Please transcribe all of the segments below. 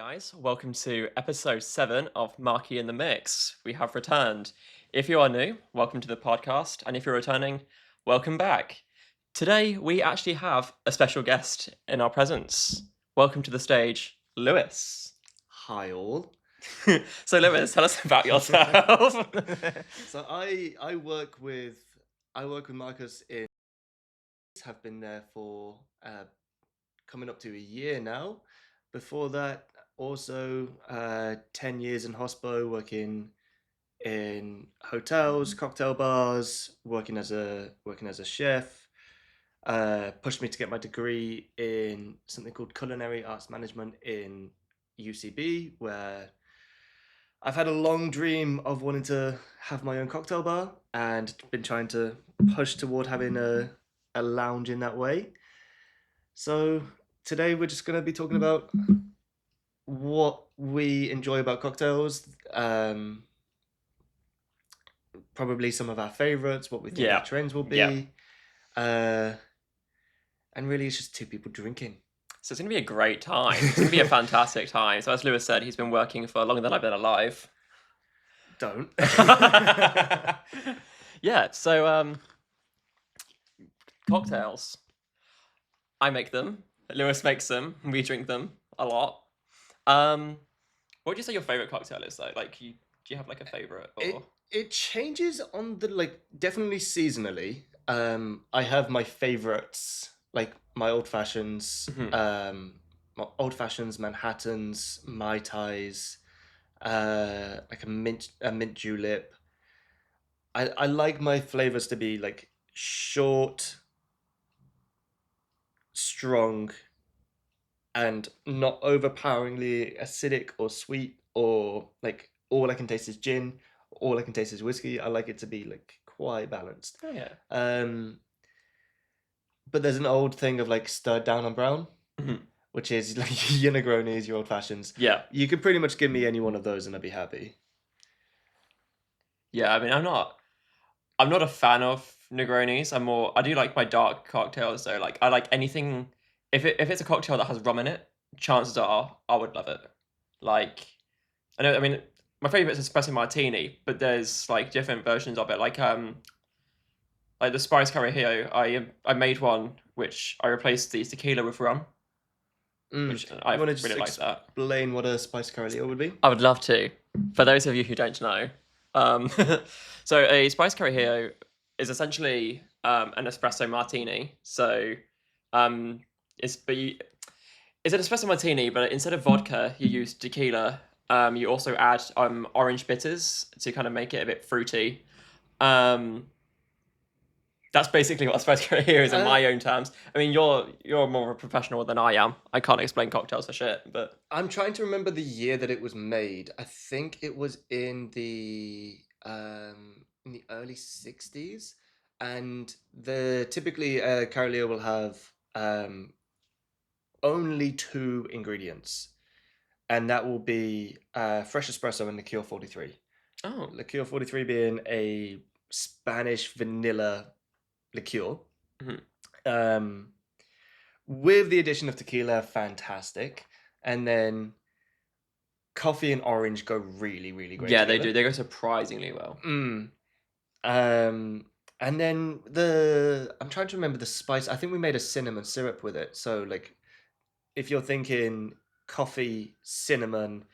guys. Welcome to episode 7 of Marky in the Mix. We have returned. If you are new, welcome to the podcast. And if you're returning, welcome back. Today, we actually have a special guest in our presence. Welcome to the stage, Lewis. Hi all. So, Lewis, tell us about yourself. So I work with Marcus in. Have been there for coming up to a year now. Before that, also 10 years in hospo, working in hotels, cocktail bars, working as a chef. Pushed me to get my degree in something called culinary arts management in UCB, where I've had a long dream of wanting to have my own cocktail bar and been trying to push toward having a lounge in that way. So today we're just going to be talking about what we enjoy about cocktails, probably some of our favorites, what we think our trends will be, and really it's just two people drinking. So it's going to be a great time. It's going to be a fantastic time. So as Lewis said, he's been working for longer than I've been alive. Don't. Yeah, so cocktails. I make them. Lewis makes them. We drink them a lot. What would you say your favorite cocktail is though? Like, do you have like a favorite? Or... It changes on the definitely seasonally. I have my favorites, like my old fashions, Manhattans, Mai Tais, like a mint julep. I like my flavors to be like short, strong, and not overpoweringly acidic or sweet, or like all I can taste is gin, all I can taste is whiskey. I like it to be like quite balanced. Oh yeah. But there's an old thing of like stirred down on brown, which is like your Negronis, your old fashions. Yeah. You could pretty much give me any one of those and I'd be happy. Yeah, I mean, I'm not a fan of Negronis. I do like my dark cocktails though. Like I like anything. If it's a cocktail that has rum in it, chances are I would love it. Like, I mean, my favorite is espresso martini, but there's like different versions of it. Like the spice carajillo. I made one which I replaced the tequila with rum. Which I really like that. Explain what a spice carajillo would be? I would love to. For those of you who don't know, so a spice carajillo is essentially an espresso martini. So it's an espresso martini, but instead of vodka, you use tequila. You also add orange bitters to kind of make it a bit fruity. That's basically what a spice carajillo is in my own terms. I mean, you're more of a professional than I am. I can't explain cocktails for shit, but I'm trying to remember the year that it was made. I think it was in the early 60s, and typically carajillo will have only 2 ingredients, and that will be fresh espresso and liqueur 43. Oh, liqueur 43 being a Spanish vanilla liqueur. With the addition of tequila, fantastic. And then coffee and orange go really, really great. Yeah, together. They do. They go surprisingly well. And then I'm trying to remember the spice. I think we made a cinnamon syrup with it. So like, if you're thinking coffee, cinnamon,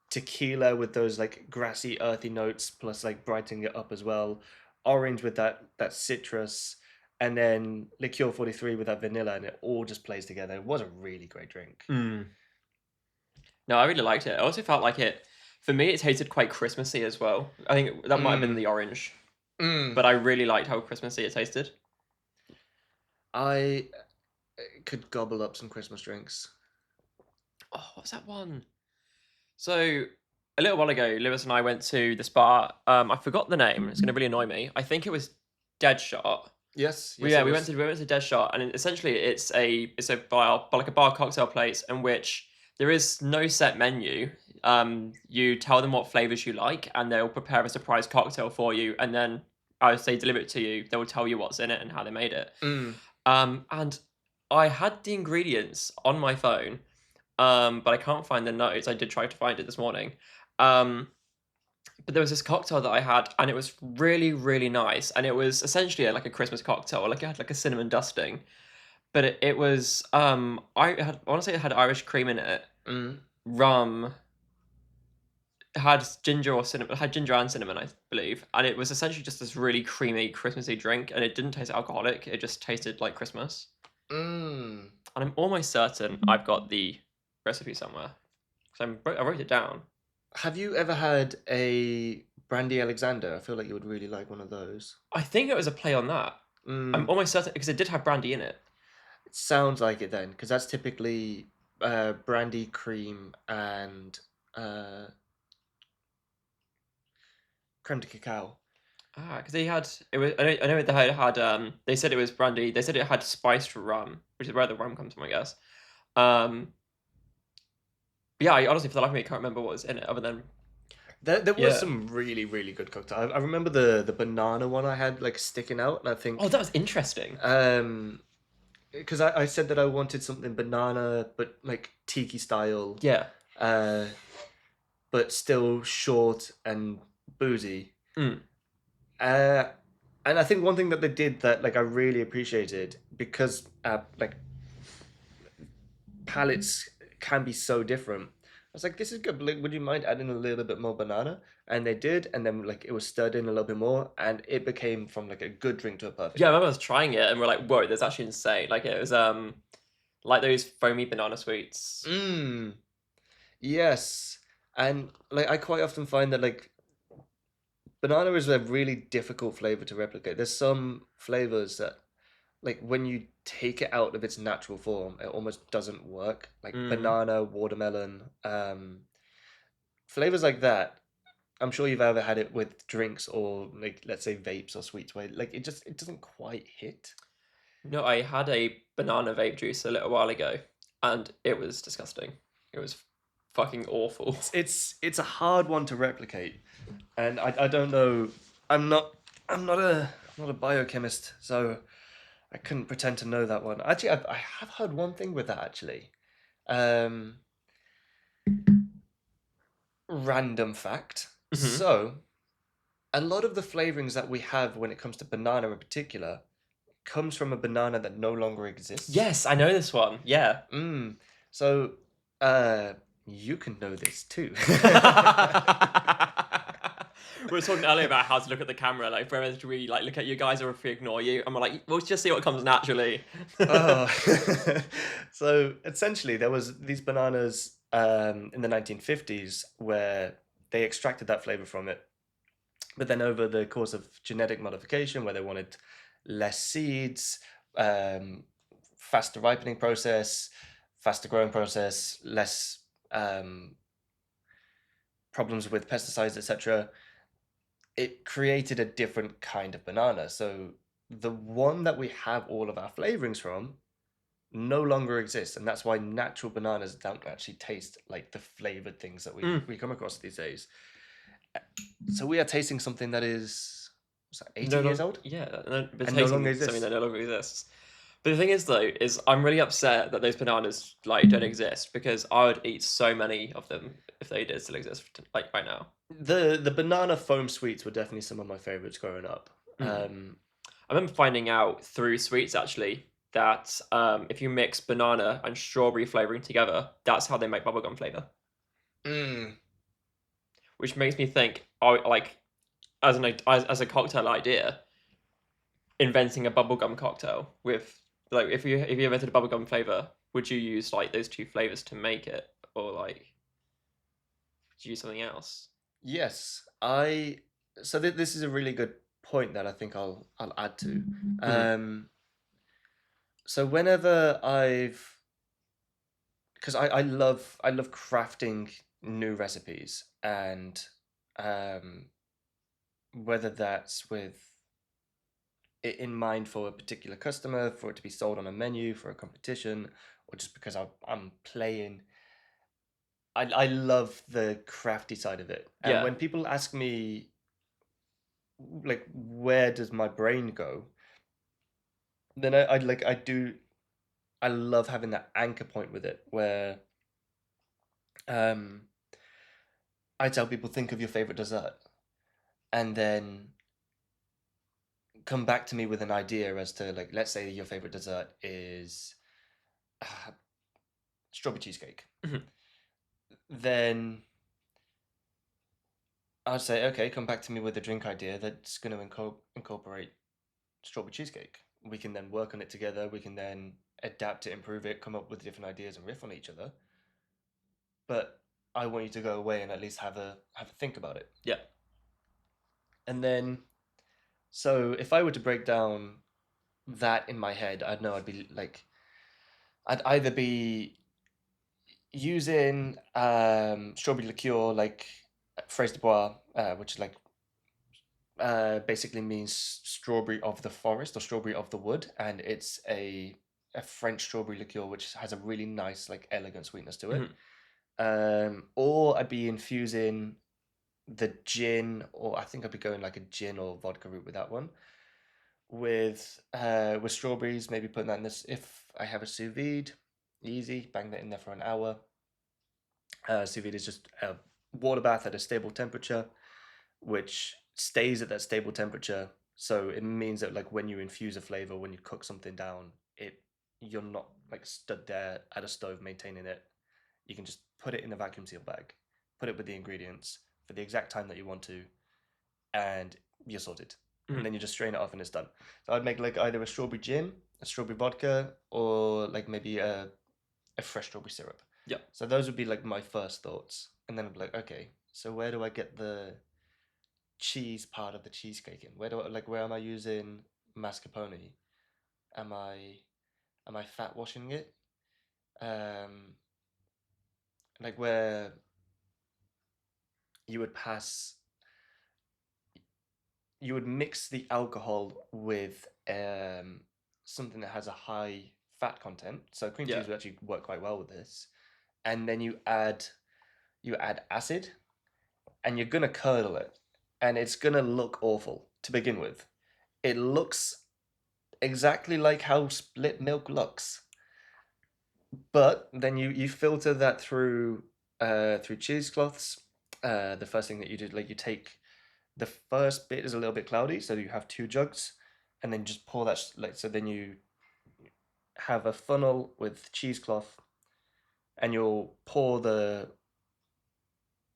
tequila with those like grassy, earthy notes, plus like brightening it up as well. Orange with that citrus, and then liqueur 43 with that vanilla, and it all just plays together. It was a really great drink. No, I really liked it. I also felt like for me, it tasted quite Christmassy as well. I think that might have been the orange. But I really liked how Christmassy it tasted. I could gobble up some Christmas drinks. Oh, what's that one? So, a little while ago, Lewis and I went to this bar. I forgot the name. It's going to really annoy me. I think it was Deadshot. Yes. We went to Deadshot, and essentially it's a bar, like a bar cocktail place, in which there is no set menu. You tell them what flavors you like, and they'll prepare a surprise cocktail for you, and then as they deliver it to you, they will tell you what's in it and how they made it. And I had the ingredients on my phone, But I can't find the notes. I did try to find it this morning. Um, but there was this cocktail that I had, and it was really, really nice. And it was essentially like a Christmas cocktail. Like it had like a cinnamon dusting, but it was I want to say it had Irish cream in it, Mm. rum, had ginger or cinnamon, had ginger and cinnamon, I believe, and it was essentially just this really creamy Christmassy drink, and it didn't taste alcoholic. It just tasted like Christmas. Mm. And I'm almost certain I've got the recipe somewhere because I wrote it down. Have you ever had a Brandy Alexander? I feel like you would really like one of those. I think it was a play on that. I'm Mm. almost certain because it did have brandy in it. It sounds like it then, because that's typically brandy, cream, and uh, creme de cacao. Ah, because they had it was. I know they had. They said it was brandy. They said it had spiced rum, which is where the rum comes from, I guess. Um, but yeah, I honestly, for the life of me, can't remember what was in it other than There was yeah. some really, really good cocktail. I remember the banana one I had like sticking out, and I Oh, think that was interesting. because I said that I wanted something banana, but like tiki style, Yeah. uh, but still short and boozy. Mm. Uh, and I think one thing that they did that like I really appreciated because like palettes can be so different. I was like, this is good. But, like, would you mind adding a little bit more banana? And they did, and then like it was stirred in a little bit more, and it became from like a good drink to a perfect Yeah, I drink. remember us trying it and we're like, whoa, that's actually insane. Like it was like those foamy banana sweets. Mm, yes, and like I quite often find that like banana is a really difficult flavor to replicate. There's some flavors that like when you take it out of its natural form, it almost doesn't work. Like Mm. banana, watermelon, flavors like that. I'm sure you've ever had it with drinks or like let's say vapes or sweets where like it doesn't quite hit. No, I had a banana vape juice a little while ago and it was disgusting. It was fucking awful. It's a hard one to replicate, and I don't know. I'm not I'm not a I'm not a biochemist, so I couldn't pretend to know that one. Actually, I have heard one thing with that actually. Um, Random fact. Hmm. So a lot of the flavorings that we have when it comes to banana in particular comes from a banana that no longer exists. Yes, I know this one. Yeah. Mm. So, you can know this too. We were talking earlier about how to look at the camera, like whether to really like look at you guys or if we ignore you. And we're like, we'll just see what comes naturally. Oh. So essentially, there was these bananas in the 1950s where they extracted that flavor from it, but then over the course of genetic modification, where they wanted less seeds, um, faster ripening process, faster growing process, less problems with pesticides, etc., it created a different kind of banana. So the one that we have all of our flavorings from no longer exists, and that's why natural bananas don't actually taste like the flavored things that Mm. we come across these days. So we are tasting something that is what's that, 80 No years longer, old yeah, no, but and no longer tasting something exists. that no longer exists. But the thing is, though, is I'm really upset that those bananas like don't exist because I would eat so many of them if they did still exist, like right now. The banana foam sweets were definitely some of my favorites growing up. Mm. I remember finding out through sweets actually that if you mix banana and strawberry flavoring together, that's how they make bubblegum flavor. mm, Which makes me think, oh, like as a cocktail idea, inventing a bubblegum cocktail with like if you invented a bubblegum flavor, would you use like those two flavors to make it, or like would you use something else? yes, this is a really good point that I think I'll add to. Mm. So whenever I've because I love crafting new recipes and um, whether that's with it in mind for a particular customer, for it to be sold on a menu, for a competition, or just because I'm playing. I love the crafty side of it. And Yeah. when people ask me, like, where does my brain go? Then I love having that anchor point with it where I tell people, think of your favorite dessert, and then come back to me with an idea as to, like, let's say your favorite dessert is uh, strawberry cheesecake. Mhm. Then I'd say, okay, come back to me with a drink idea that's going to incorporate strawberry cheesecake. We can then work on it together. We can then adapt it, improve it, come up with different ideas and riff on each other. But I want you to go away and at least have a think about it. Yeah. And then, so if I were to break down that in my head, I'd know I'd be like, I'd either be using strawberry liqueur, like fraise de bois, which is like basically means strawberry of the forest or strawberry of the wood, and it's a French strawberry liqueur which has a really nice, like, elegant sweetness to it. Or I'd be infusing the gin, or I think I'd be going like a gin or vodka route with that one. With strawberries, maybe putting that in this. If I have a sous vide, easy, bang that in there for an hour. Sous vide is just a water bath at a stable temperature, which stays at that stable temperature. So it means that, like, when you infuse a flavor, when you cook something down, you're not like stood there at a stove maintaining it. You can just put it in a vacuum seal bag, put it with the ingredients for the exact time that you want to, and you're sorted. And then you just strain it off and it's done. So I'd make like either a strawberry gin, a strawberry vodka, or like maybe a fresh strawberry syrup. Yeah. So those would be like my first thoughts. And then I'd be like, okay, so where do I get the cheese part of the cheesecake in? Where am I using mascarpone? Am I fat washing it? Um, like where you would pass, you would mix the alcohol with something that has a high fat content. So cream Yeah. cheese would actually work quite well with this. And then you add acid, and you're gonna curdle it, and it's gonna look awful to begin with. It looks exactly like how split milk looks, but then you filter that through cheesecloths. The first thing that you do, like, you take the first bit is a little bit cloudy, so you have two jugs, and then just pour that, like, so then you have a funnel with cheesecloth, and you'll pour the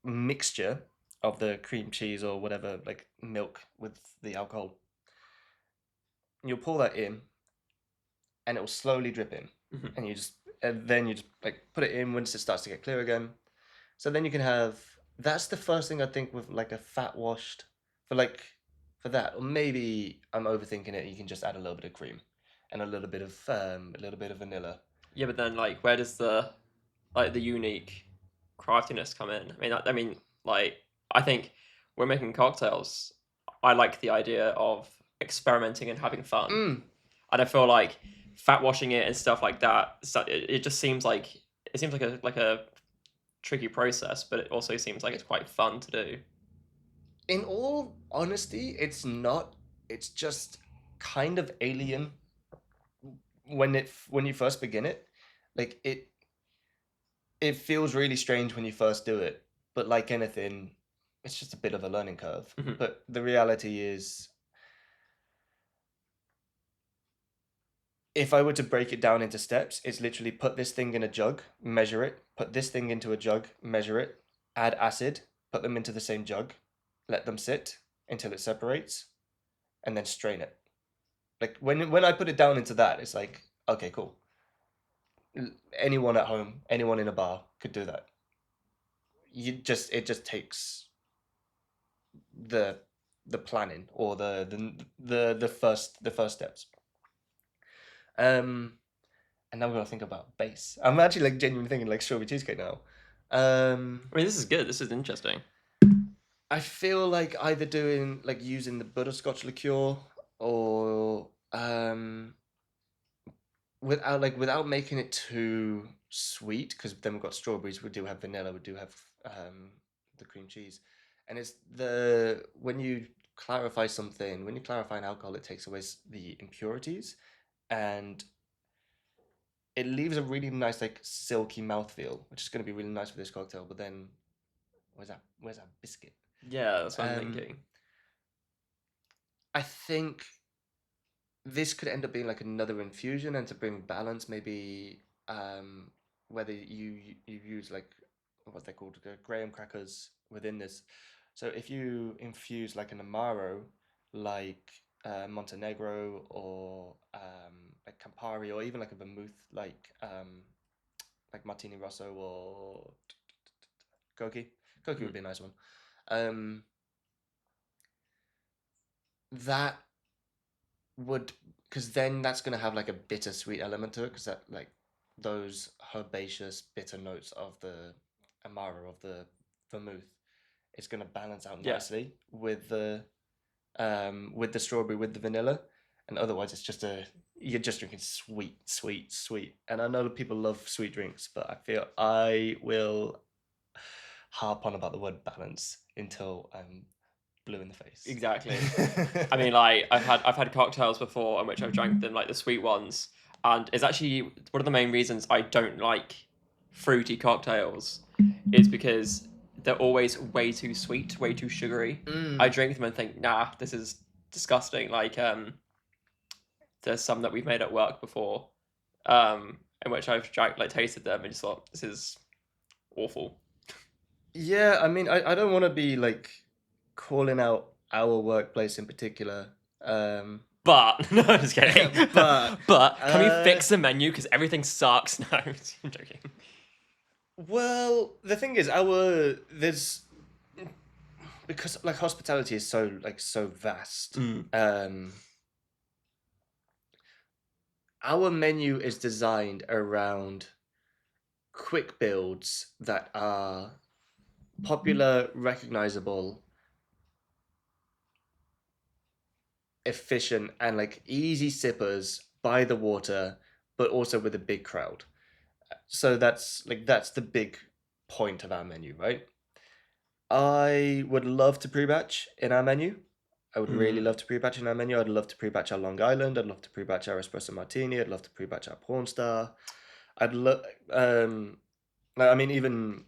mixture of the cream cheese or whatever, like milk with the alcohol. You'll pour that in, and it will slowly drip in, Mhm. and then you just like put it in once it starts to get clear again. So then you can have, that's the first thing I think with like a fat washed, for like, for that. Or maybe I'm overthinking it. You can just add a little bit of cream and a little bit of vanilla. Yeah, but then like, where does the unique craftiness come in? Like, I think when making cocktails, I like the idea of experimenting and having fun. Mm. And I feel like fat washing it and stuff like that. So it just seems like a tricky process, but it also seems like it's quite fun to do. In all honesty, it's not. It's just kind of alien when you first begin it. Like, it feels really strange when you first do it, but like anything, it's just a bit of a learning curve. Mhm. But the reality is, if I were to break it down into steps, it's literally put this thing in a jug, measure it, put this thing into a jug, measure it, add acid, put them into the same jug, let them sit until it separates, and then strain it. Like, when I put it down into that, it's like, okay, cool. Anyone at home, anyone in a bar could do that. It just takes the planning, or the first steps. And now we're gonna think about base. I'm actually like genuinely thinking like strawberry cheesecake now. I mean, this is good. This is interesting. I feel like either doing, like, using the butterscotch liqueur, or without making it too sweet, because then we've got strawberries, we do have vanilla, we do have the cream cheese, and it's the when you clarify something, when you clarify an alcohol, it takes away the impurities, and it leaves a really nice like silky mouthfeel, which is going to be really nice for this cocktail. But then, Where's that biscuit? Yeah, that's what I'm Um, thinking. I think this could end up being like another infusion, and to bring balance, maybe whether you use like what they're called, graham crackers within this. So if you infuse like an amaro, like Montenegro, or like Campari, or even like a vermouth, like Martini Rosso or Koki. Koki would Mm. be a nice one. Um, that would, because then that's going to have like a bittersweet element to it, because that like those herbaceous bitter notes of the amaro, of the vermouth, it's going to balance out Yeah, nicely with the strawberry, with the vanilla. And otherwise it's just you're just drinking sweet, sweet, sweet. And I know that people love sweet drinks, but I feel I will harp on about the word balance until I'm blue in the face. exactly. I mean, like I've had cocktails before in which I've drank them, like the sweet ones, and it's actually one of the main reasons I don't like fruity cocktails is because they're always way too sweet, way too sugary. I Mm. drink them and think, nah, this is disgusting. Like there's some that we've made at work before, in which I've drank, like tasted them and just thought this is awful. Yeah, I mean, I don't want to be like calling out our workplace in particular. Um, But no, I'm just kidding. but But can we uh, fix the menu because everything sucks? No, I'm joking. well, the thing is, there's because like hospitality is so vast. Mm. Our menu is designed around quick builds that are popular, recognizable, efficient, and like easy sippers by the water, but also with a big crowd. So that's the big point of our menu, right? I would love to pre-batch in our menu. I would really Mm. love to pre-batch in our menu. I'd love to pre-batch our Long Island. I'd love to pre-batch our espresso martini. I'd love to pre-batch our porn star. I'd love I mean, even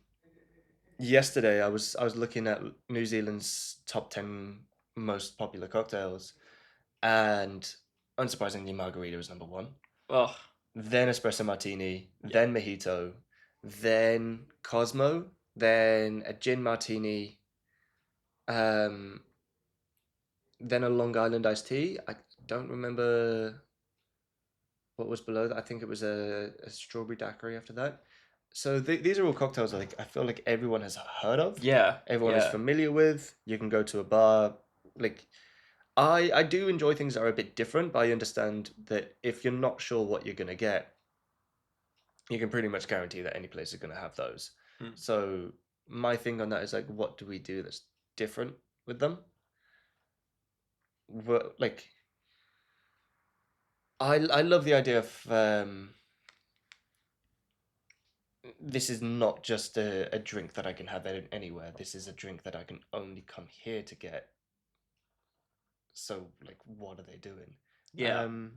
yesterday I was looking at New Zealand's top 10 most popular cocktails, and unsurprisingly margarita was number one. Oh, Then espresso martini, yeah. then mojito, then Cosmo, then a gin martini, um, then a Long Island iced tea. I don't remember what was below that. I think it was a strawberry daiquiri after that. So these are all cocktails like I feel like everyone has heard of, Yeah. everyone is Yeah. familiar with. You can go to a bar. Like I do enjoy things that are a bit different, but I understand that if you're not sure what you're gonna get, you can pretty much guarantee that any place is gonna have those. Mm. So my thing on that is like, what do we do that's different with them? Like I love the idea of this is not just a drink that I can have anywhere. This is a drink that I can only come here to get. So like, what are they doing? Yeah. Um,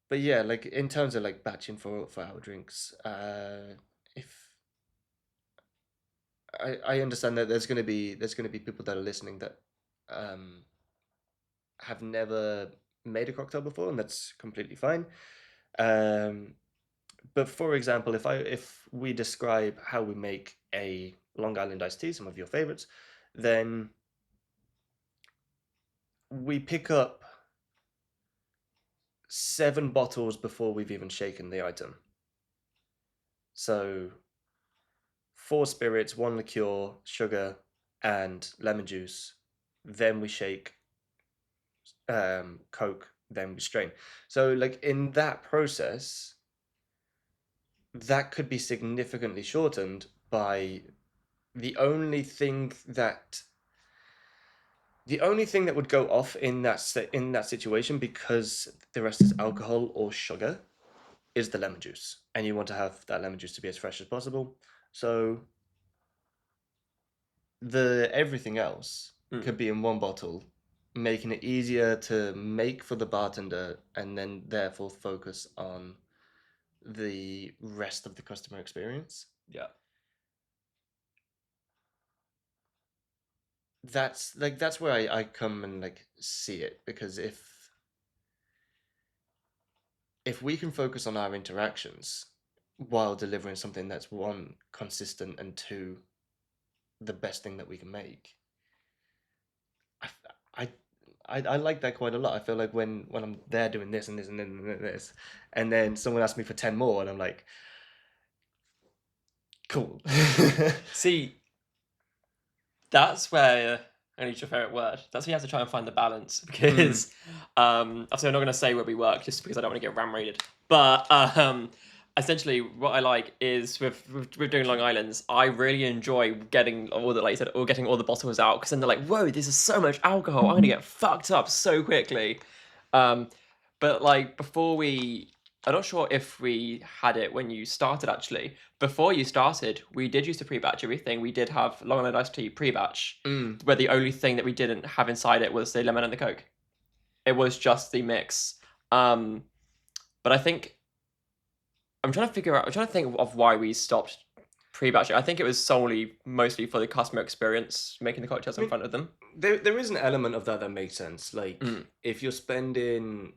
but yeah, like in terms of like batching for our drinks, if I understand that there's gonna be people that are listening that um have never made a cocktail before, and that's completely fine. Um, but for example, if we describe how we make a Long Island iced tea, some of your favorites, then we pick up 7 bottles before we've even shaken the item. So 4 spirits, 1 liqueur, sugar, and lemon juice. Then we shake Coke, then we strain. So like in that process, that could be significantly shortened by the only thing that would go off in that situation, because the rest is alcohol or sugar, is the lemon juice, and you want to have that lemon juice to be as fresh as possible. So the everything else Mm. could be in one bottle, making it easier to make for the bartender, and then therefore focus on the rest of the customer experience. Yeah. That's where I come and like see it, because if we can focus on our interactions while delivering something that's one, consistent, and two, the best thing that we can make, I I I like that quite a lot. I feel like when I'm there doing this and this and this, and then someone asks me for 10 more, and I'm like, cool. See, that's where I need your favorite word. That's where you have to try and find the balance because, obviously, I'm not going to say where we work just because I don't want to get ram raided. But essentially, what I like is with doing Long Island's, I really enjoy getting all the, like you said, or getting all the bottles out because then they're like, whoa, this is so much alcohol. I'm going to get fucked up so quickly. Um, but like before we, I'm not sure if we had it when you started actually. Before you started, we did used to pre-batch everything. We did have Long Island iced tea pre-batch, where the only thing that we didn't have inside it was the lemon and the Coke. It was just the mix. Um, but I think I'm trying to figure out. I'm trying to think of why we stopped pre-batching. I think it was solely mostly for the customer experience, making the cocktails I in mean, front of them. there is an element of that that makes sense. Like, if you're spending,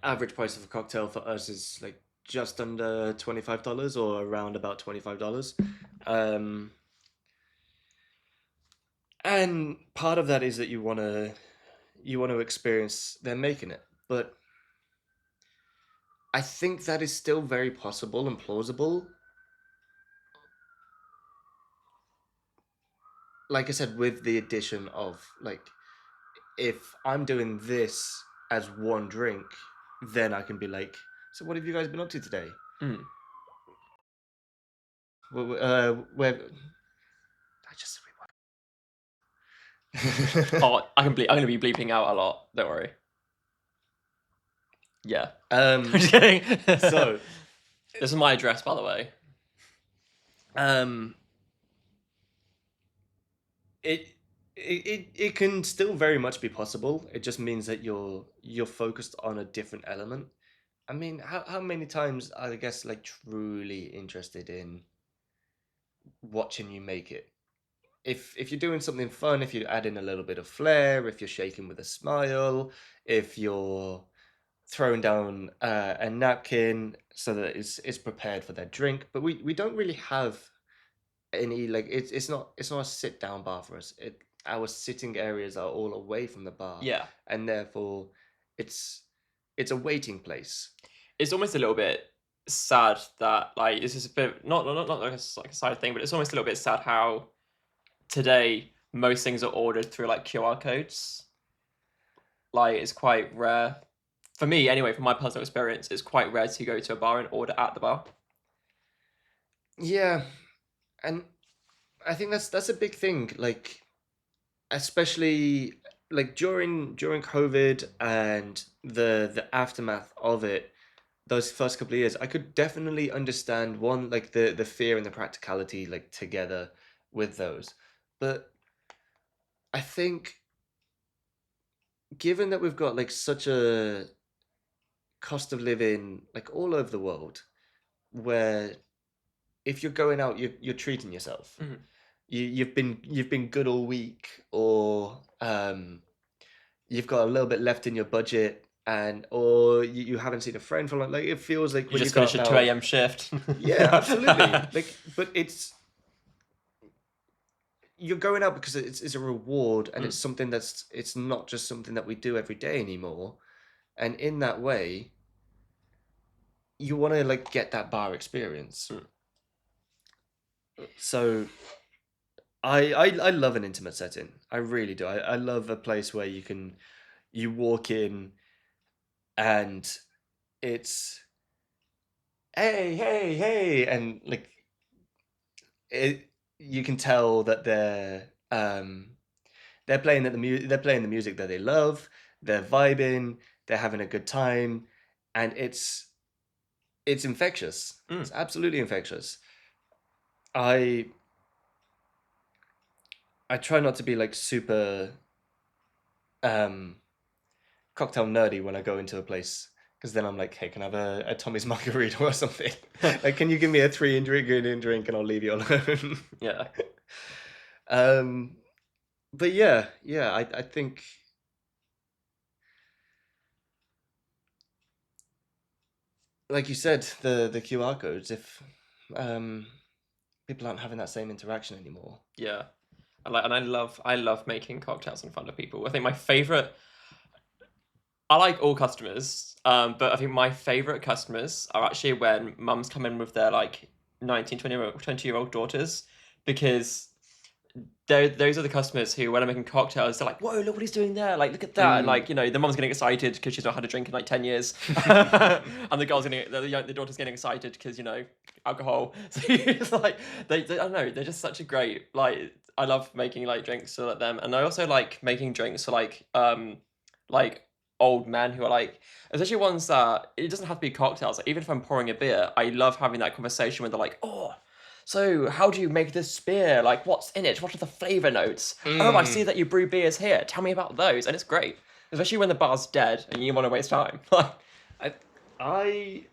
average price of a cocktail for us is like just under $25 or around about $25. Um, and part of that is that you want to experience them making it. But I think that is still very possible and plausible. Like I said, with the addition of like, if I'm doing this as one drink, then I can be like, so what have you guys been up to today? Mm. Where I just Oh, I'm going to be bleeping out a lot. Don't worry. Yeah. I'm just kidding. So This is my address, by the way. um it it can still very much be possible. It just means that you're focused on a different element. I mean, how many times are, I guess, like truly interested in watching you make it? If you're doing something fun, if you add in a little bit of flair, if you're shaking with a smile, if you're throwing down a napkin so that it's prepared for their drink. But we don't really have any, like, it's not a sit down bar for us. Our sitting areas are all away from the bar, Yeah. and therefore it's it's a waiting place. It's almost a little bit sad that like this is a bit not like like a side thing, but it's almost a little bit sad how today most things are ordered through like QR codes. Like it's quite rare for me anyway. From my personal experience, it's quite rare to go to a bar and order at the bar. Yeah, and I think that's a big thing. Like, especially like during COVID and the aftermath of it, those first couple of years, I could definitely understand, one, like the fear and the practicality, like, together with those. But I think, given that we've got like such a cost of living like all over the world, where if you're going out, you're treating yourself. Mhm. You've been good all week, or you've got a little bit left in your budget, and or you haven't seen a friend for like, it feels like You when you just go finished out a 2 now. a.m. shift. Yeah, absolutely. Like, but you're going out because it's a reward, and it's Mm. something it's not just something that we do every day anymore. And in that way, you want to like get that bar experience. Mm. So I love an intimate setting. I really do. I love a place where you walk in, and it's, hey, hey, hey, and like, it you can tell that they're playing they're playing the music that they love, they're vibing, they're having a good time, and it's infectious. Mm. It's absolutely infectious. I I try not to be like super um cocktail nerdy when I go into a place, Because then I'm like, hey, can I have a Tommy's margarita or something? Like, can you give me a 3 ingredient drink and I'll leave you alone? Yeah. um, but yeah, I think like you said, the QR codes, if um people aren't having that same interaction anymore. Yeah. I love making cocktails in front of people. I think my favorite I like all customers, but I think my favorite customers are actually when mums come in with their like 19, 20-year-old daughters, because those are the customers who, when I'm making cocktails, they're like, "Whoa, look what he's doing there! Like, look at that!" And Mm. like, the mum's getting excited because she's not had a drink in like 10 years, and the daughter's getting excited because alcohol. So it's like I don't know, they're just such a great like. I love making like drinks for them, and I also like making drinks for like old men who are like, especially ones that it doesn't have to be cocktails. Like, even if I'm pouring a beer, I love having that conversation where they're like, "Oh, so how do you make this beer? Like, what's in it? What are the flavor notes? Oh, I see Mm. that you brew beers here. Tell me about those." And it's great, especially when the bar's dead and you want to waste time. Like, I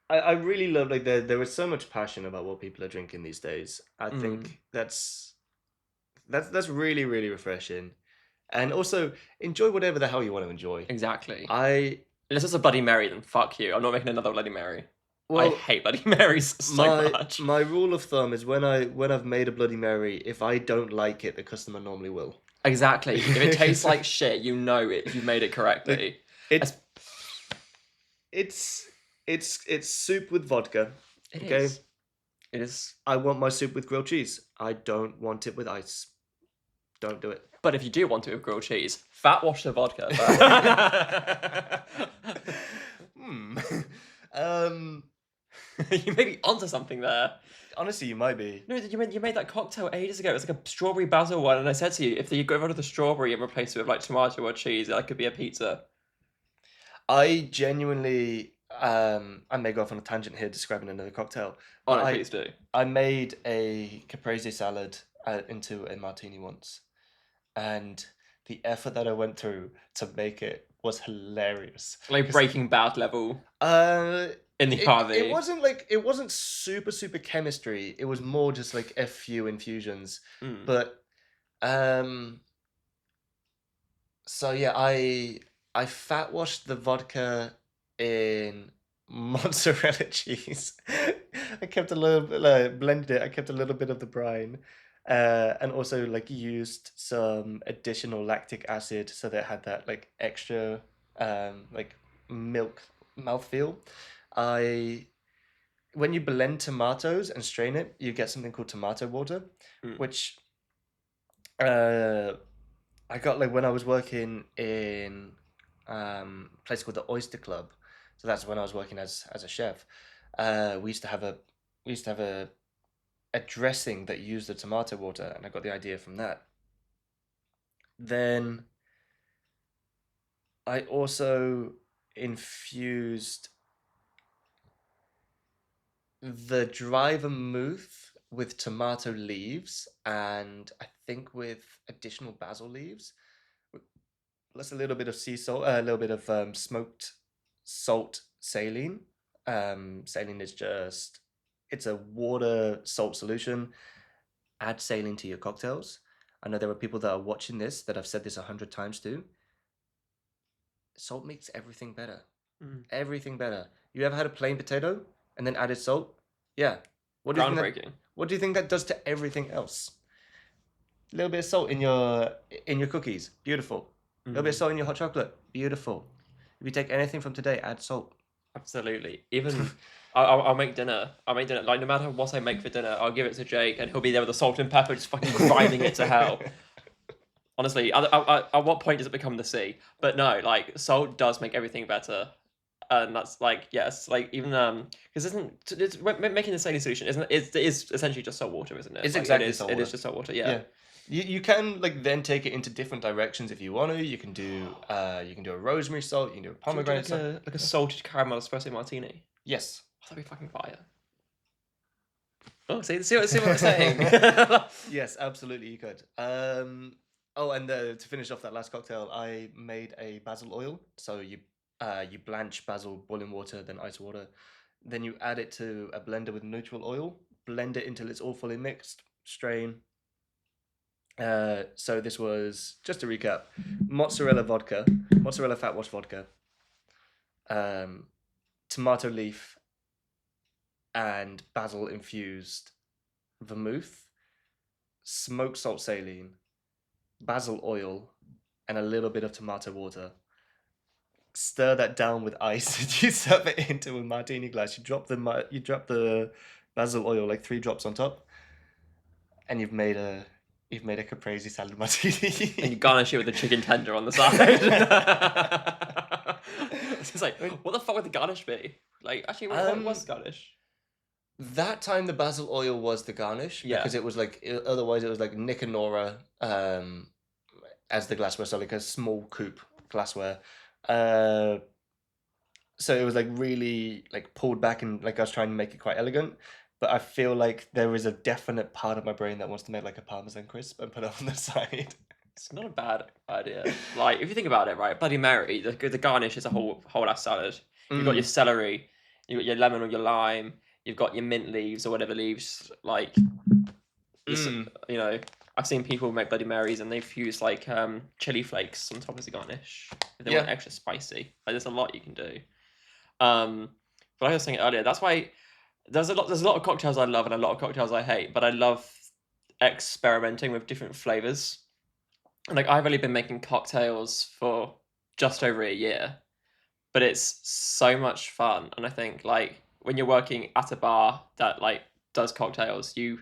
I I really love like there is so much passion about what people are drinking these days. I mm, think that's really really refreshing, and also enjoy whatever the hell you want to enjoy. exactly. I Unless it's a Bloody Mary, then fuck you. I'm not making another Bloody Mary. I well hate Bloody Marys so my much. my rule of thumb is when I've made a Bloody Mary, if I don't like it, the customer normally will. Exactly. If it tastes like shit, you know it. You've made it Like correctly. it As- it's it's soup with vodka. It Okay, is. It is. I want my soup with grilled cheese. I don't want it with ice. Don't do it. But if you do want it with grilled cheese, fat wash the vodka. Hmm. um. You may be onto something there. Honestly, you might be. No, you made that cocktail ages ago. It was like a strawberry basil one, and I said to you, if you got rid of the strawberry and replace it with like tomato or cheese, that could be a pizza. I genuinely. I may go off on a tangent here describing another cocktail, Oh but no, please do. I made a caprese salad into a martini once, and the effort that I went through to make it was hilarious. Like 'Cause, Breaking Bad level uh, in the it RV. wasn't like it wasn't super chemistry. It was more just like a few infusions, Mm. but um. So yeah, I fat washed the vodka in mozzarella cheese. I kept a little bit, like, blended it. I kept a little bit of the brine, and also like used some additional lactic acid so that it had that like extra like milk mouthfeel. I When you blend tomatoes and strain it, you get something called tomato water, Mm. which uh I got like when I was working in a place called the Oyster Club. So that's when I was working as a chef. We used to have a dressing that used the tomato water, and I got the idea from that. Then I also infused the dry vermouth with tomato leaves and I think with additional basil leaves. Plus a little bit of sea salt, a little bit of smoked salt saline. Saline is just it's a water salt solution. Add saline to your cocktails. I know there are people that are watching this that have said this 100 times too. Salt makes everything better. Mm. Everything better. You ever had a plain potato and then added salt? Yeah. What do you think that Groundbreaking. what do you think that does to everything else? A little bit of salt in your cookies. Beautiful. A little bit of Mm. salt in your hot chocolate. Beautiful. If you take anything from today, add salt. Absolutely. Even I'll make dinner. I'll make dinner. Like, no matter what I make for dinner, I'll give it to Jake, and he'll be there with the salt and pepper, just fucking grinding it to hell. Honestly, at what point does it become the sea? But no, like, salt does make everything better, and that's like, yes, like, even because making the saline solution isn't it is essentially just salt water, isn't it? It's Like, it exactly is salt it is water. just salt water. Yeah. Yeah. You can like then take it into different directions if you want to. You can do a rosemary salt, you can do a Should we do pomegranate salt. like a salted caramel espresso martini? Yes. Oh, that'd be fucking fire. Oh, see what we're saying. Yes, absolutely you could. Oh, and to finish off that last cocktail, I made a basil oil. So you You blanch basil, boiling water, then ice water. Then you add it to a blender with neutral oil. Blend it until it's all fully mixed. Strain. So this was, just to recap, mozzarella fat wash vodka, um, tomato leaf, and basil infused vermouth, smoked salt saline, basil oil, and a little bit of tomato water. Stir that down with ice and you serve it into a martini glass. You drop the basil oil like 3 drops on top, and you've made a caprese salad And you martini. garnish it with a chicken tender on the side. It's just like, what the fuck would the garnish be? Like, actually, what was the garnish? That time the basil oil was the garnish Yeah. because it was like otherwise it was like Nick and Nora as the glassware, so like a small coupe glassware. So it was like really like pulled back and like I was trying to make it quite elegant. But I feel like there is a definite part of my brain that wants to make like a Parmesan crisp and put it on the side. It's not a bad idea. Like, if you think about it, right, Bloody Mary, the garnish is a whole ass salad. You've got your celery, you've got your lemon or your lime, you've got your mint leaves or whatever leaves. Like, you know, I've seen people make Bloody Marys and they've used like chili flakes on top as a garnish if they want Yeah. extra spicy. Like, there's a lot you can do. But like I was saying earlier, that's why there's a lot of cocktails I love and a lot of cocktails I hate, but I love experimenting with different flavors. Like, I've only been making cocktails for just over a year, but it's so much fun. And I think like when you're working at a bar that like does cocktails, you,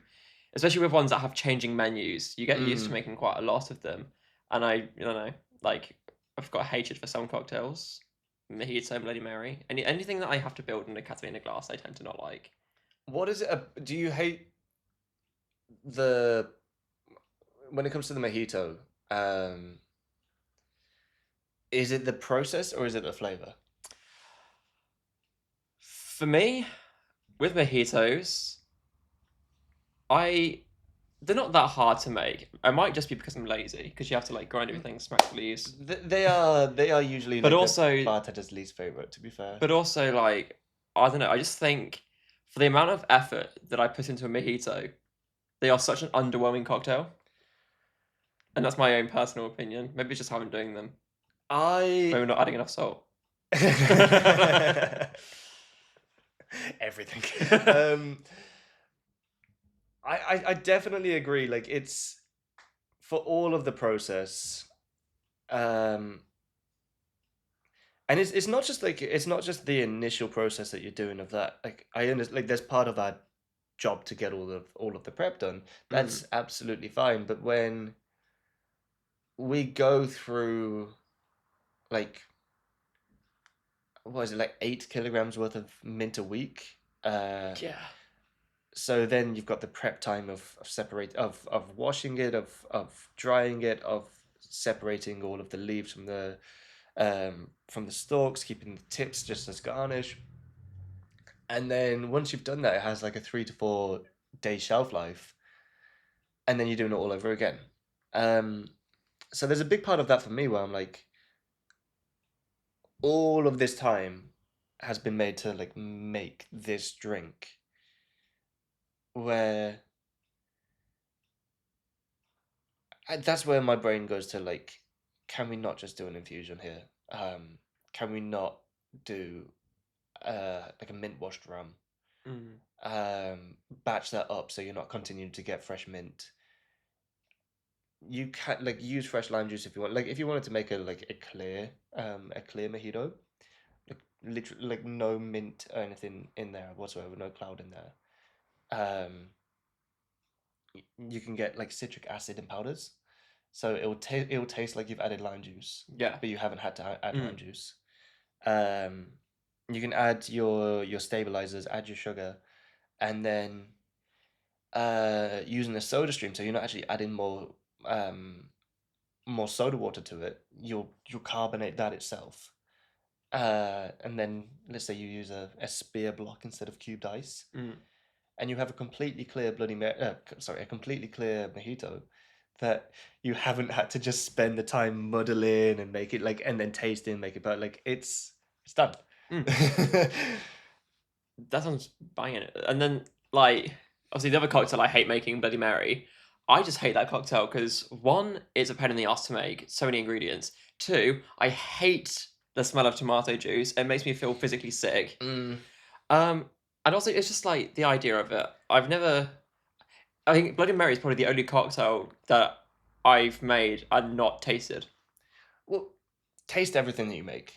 especially with ones that have changing menus, you get used to making quite a lot of them. And I don't know, like I've got a hatred for some cocktails. Mojito, Bloody Mary. Anything that I have to build in a Catalina glass, I tend to not like. What is it? Do you hate the when it comes to the mojito? Is it the process or is it the flavor? For me, with mojitos, they're not that hard to make. I might just be because I'm lazy, because you have to like grind everything, smash the leaves. They are usually But like also, the bartender's least favorite, to be fair. but also like I don't know. I just think for the amount of effort that I put into a mojito, they are such an underwhelming cocktail, and that's my own personal opinion. Maybe it's just how I'm doing them. Maybe we're not adding enough salt. Everything. I definitely agree. Like it's for all of the process, and it's not just like it's not just the initial process that you're doing of that. Like I understand, like there's part of our job to get all of the prep done. That's absolutely fine. But when we go through like what is it, like 8 kilograms worth of mint a week? Yeah. So then you've got the prep time of washing it, of drying it, of separating all of the leaves from the stalks, keeping the tips just as garnish. And then once you've done that, it has like a 3 to 4 day shelf life, and then you're doing it all over again. So there's a big part of that for me where I'm like, all of this time has been made to like make this drink, where that's where my brain goes to like, can we not just do an infusion here? Can we not do like a mint washed rum? Batch that up so you're not continuing to get fresh mint. You can like use fresh lime juice if you want. Like if you wanted to make a clear mojito, like literally like no mint or anything in there whatsoever, no cloud in there. You can get like citric acid in powders, so it will taste like you've added lime juice, Yeah. but you haven't had to add lime juice. You can add your stabilizers, add your sugar, and then using a soda stream, so you're not actually adding more soda water to it. You'll carbonate that itself. And then let's say you use a spear block instead of cubed ice, and you have a completely clear a completely clear mojito that you haven't had to just spend the time muddling and make it like and then taste it and make it, but like it's It's done. Mm. That sounds banging. And then, like, obviously, the other cocktail I hate making, Bloody Mary. I just hate that cocktail because one, it's a pain in the ass to make, so many ingredients. Two, I hate the smell of tomato juice. It makes me feel physically sick. Mm. Um, and also, it's just like the idea of it. I've never. I think Bloody Mary is probably the only cocktail that I've made and not tasted. Well, taste everything that you make.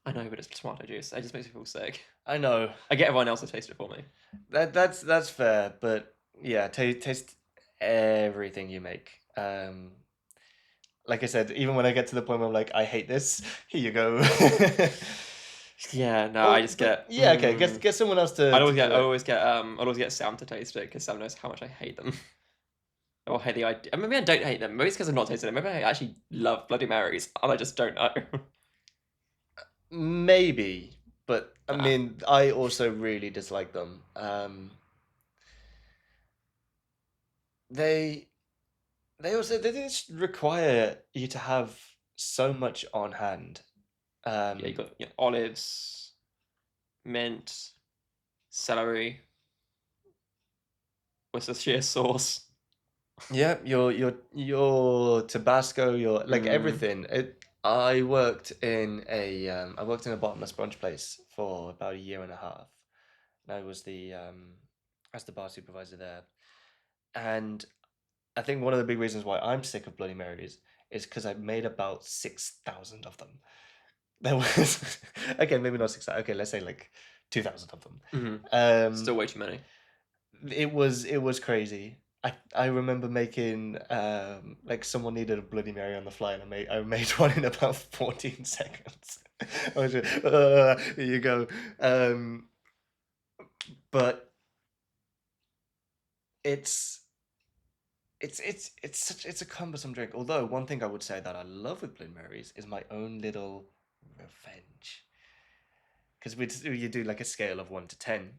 I know, but it's tomato juice. It just makes me feel sick. I know I get everyone else to taste it for me. that's fair, but yeah, taste everything you make. Like I said, even when I get to the point where I'm like, I hate this, here you go. Yeah, no, I Oh, just but get. yeah, okay. Get someone else to do it. I'd always get Sam to taste it because Sam knows how much I hate them. Or hate the idea. Maybe I don't hate them. Maybe it's because I've not tasted them. Maybe I actually love Bloody Marys and I just don't know. Maybe, but I Nah. mean, I also really dislike them. They they just require you to have so much on hand. Yeah, you got olives, mint, celery, Worcestershire sauce. Yeah, your Tabasco, your like Mm. everything. I worked in a bottomless brunch place for about a year and a half. And I was the as the bar supervisor there. And I think one of the big reasons why I'm sick of Bloody Marys is because I made about 6,000 of them. There was okay, maybe not 6,000. Okay, let's say like 2,000 of them. Hmm. Still Um, way too many. it was crazy. I remember making like someone needed a Bloody Mary on the fly, and I made one in about 14 seconds. I was just, here you go. But it's it's a cumbersome drink. Although one thing I would say that I love with Bloody Marys is my own little revenge. Because you do like a scale of 1 to 10,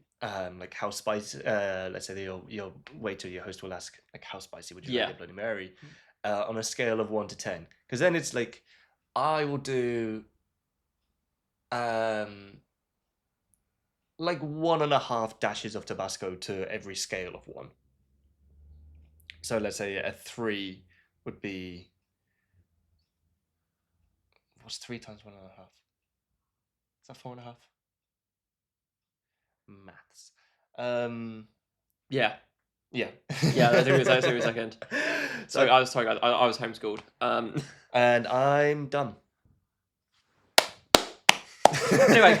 like how spicy. Let's say your waiter, your host will ask like, how spicy would you like Yeah. your Bloody Mary, on a scale of 1 to 10. Because then it's like, I will do um like 1.5 dashes of Tabasco to every scale of one. So let's say a 3 would be, what's 3 times 1.5? Is that 4.5? Maths. Yeah. Yeah. Yeah, I think it was a second. Sorry, But sorry guys. I was homeschooled. and I'm done. Anyway,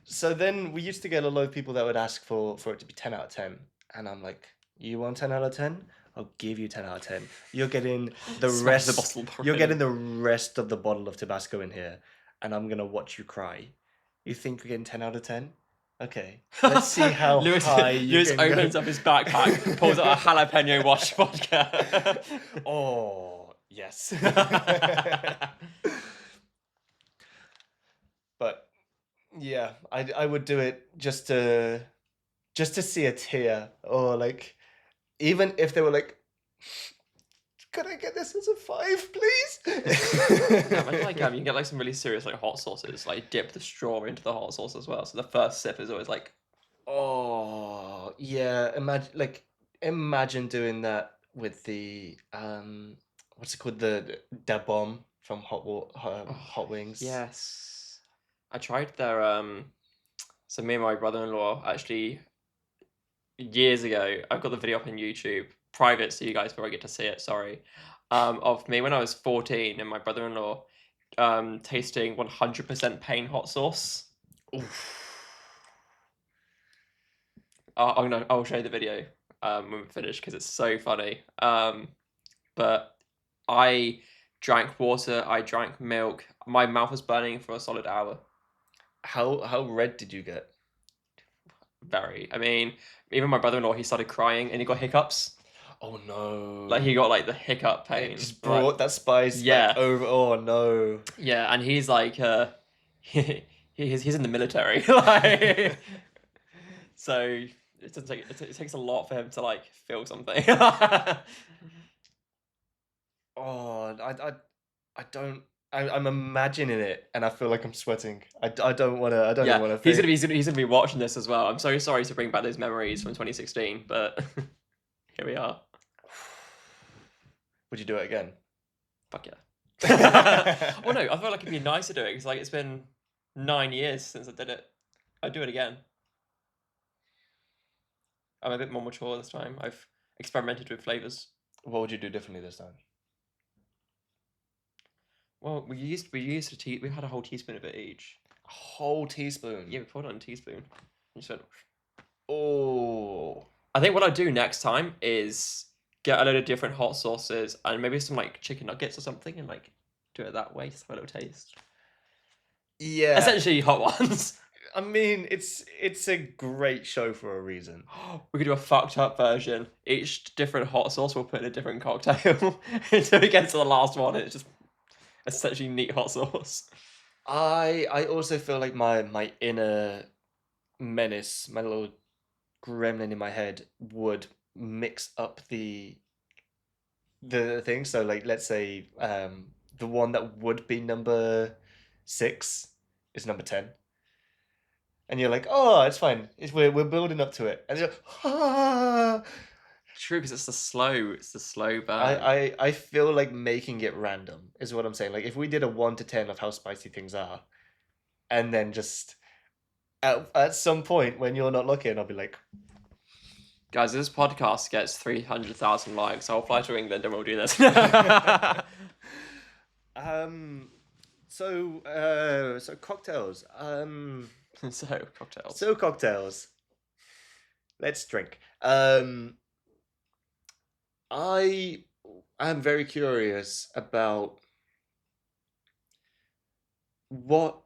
So then we used to get a lot of people that would ask for it to be 10 out of 10, and I'm like, you want 10 out of 10? I'll give you 10 out of 10. You're getting the smash the rest. bottle. You're getting the rest of the bottle of Tabasco in here, and I'm gonna watch you cry. You think you're getting 10 out of 10? Okay, let's see how high you Lewis can opens go. up his backpack, pulls out a jalapeno wash vodka. Oh, yes. But yeah, I would do it just to see a tear, or like, even if they were like, could I get this as a 5, Yeah, imagine please? like you can get like some really serious like hot sauces, like dip the straw into the hot sauce as well. So the first sip is always like, Oh, yeah, imagine doing that with the what's it called, the da bomb from oh Hot Wings. yes. I tried their so me and my brother-in-law actually years ago, I've got the video up on YouTube, private, so you guys probably get to see it. Sorry, of me when I was 14 and my brother-in-law tasting 100% pain hot sauce. Oof. I'll show you the video when we finish because it's so funny. But I drank water, I drank milk. My mouth was burning for a solid hour. How red did you get? Very. I mean, even my brother-in-law, he started crying and he got hiccups. Oh Like no. he got like the hiccup It pain. just Like brought that spice like yeah, over. Oh no. yeah, and he's like he's in the military, like so it doesn't take it takes a lot for him to like feel something. Oh, I don't. I'm imagining it, and I feel like I'm sweating. I don't want to. I don't even Yeah, want to he's think. gonna be he's gonna be watching this as well. I'm so sorry to bring back those memories from 2016, but here we are. Would you do it again? Fuck yeah. Well, no, I feel like it'd be nice to do it because like it's been 9 years since I did it. I'd do it again. I'm a bit more mature this time. I've experimented with flavors. What would you do differently this time? Well, we had a whole teaspoon of it each. A whole teaspoon. Yeah, we poured it on a teaspoon. You said, Oh. I think what I'd do next time is get a load of different hot sauces and maybe some like chicken nuggets or something and like do it that way, just have a little taste. Yeah. Essentially hot ones. I mean, it's a great show for a reason. We could do a fucked up version. Each different hot sauce we'll put in a different cocktail until we get to the last one. It's just essentially neat hot sauce. I also feel like my inner menace, my little gremlin in my head, would mix up the thing. So like, let's say the one that would be number 6 is number 10. And you're like, oh, it's fine. We're building up to it. And you're ah. True, because it's the slow burn. I feel like making it random is what I'm saying. Like if we did a 1 to 10 of how spicy things are, and then just at some point when you're not looking, I'll be like, Guys, this podcast gets 300,000 likes. I'll fly to England and we'll do this. so cocktails. So, cocktails. So cocktails. Let's drink. I am very curious about what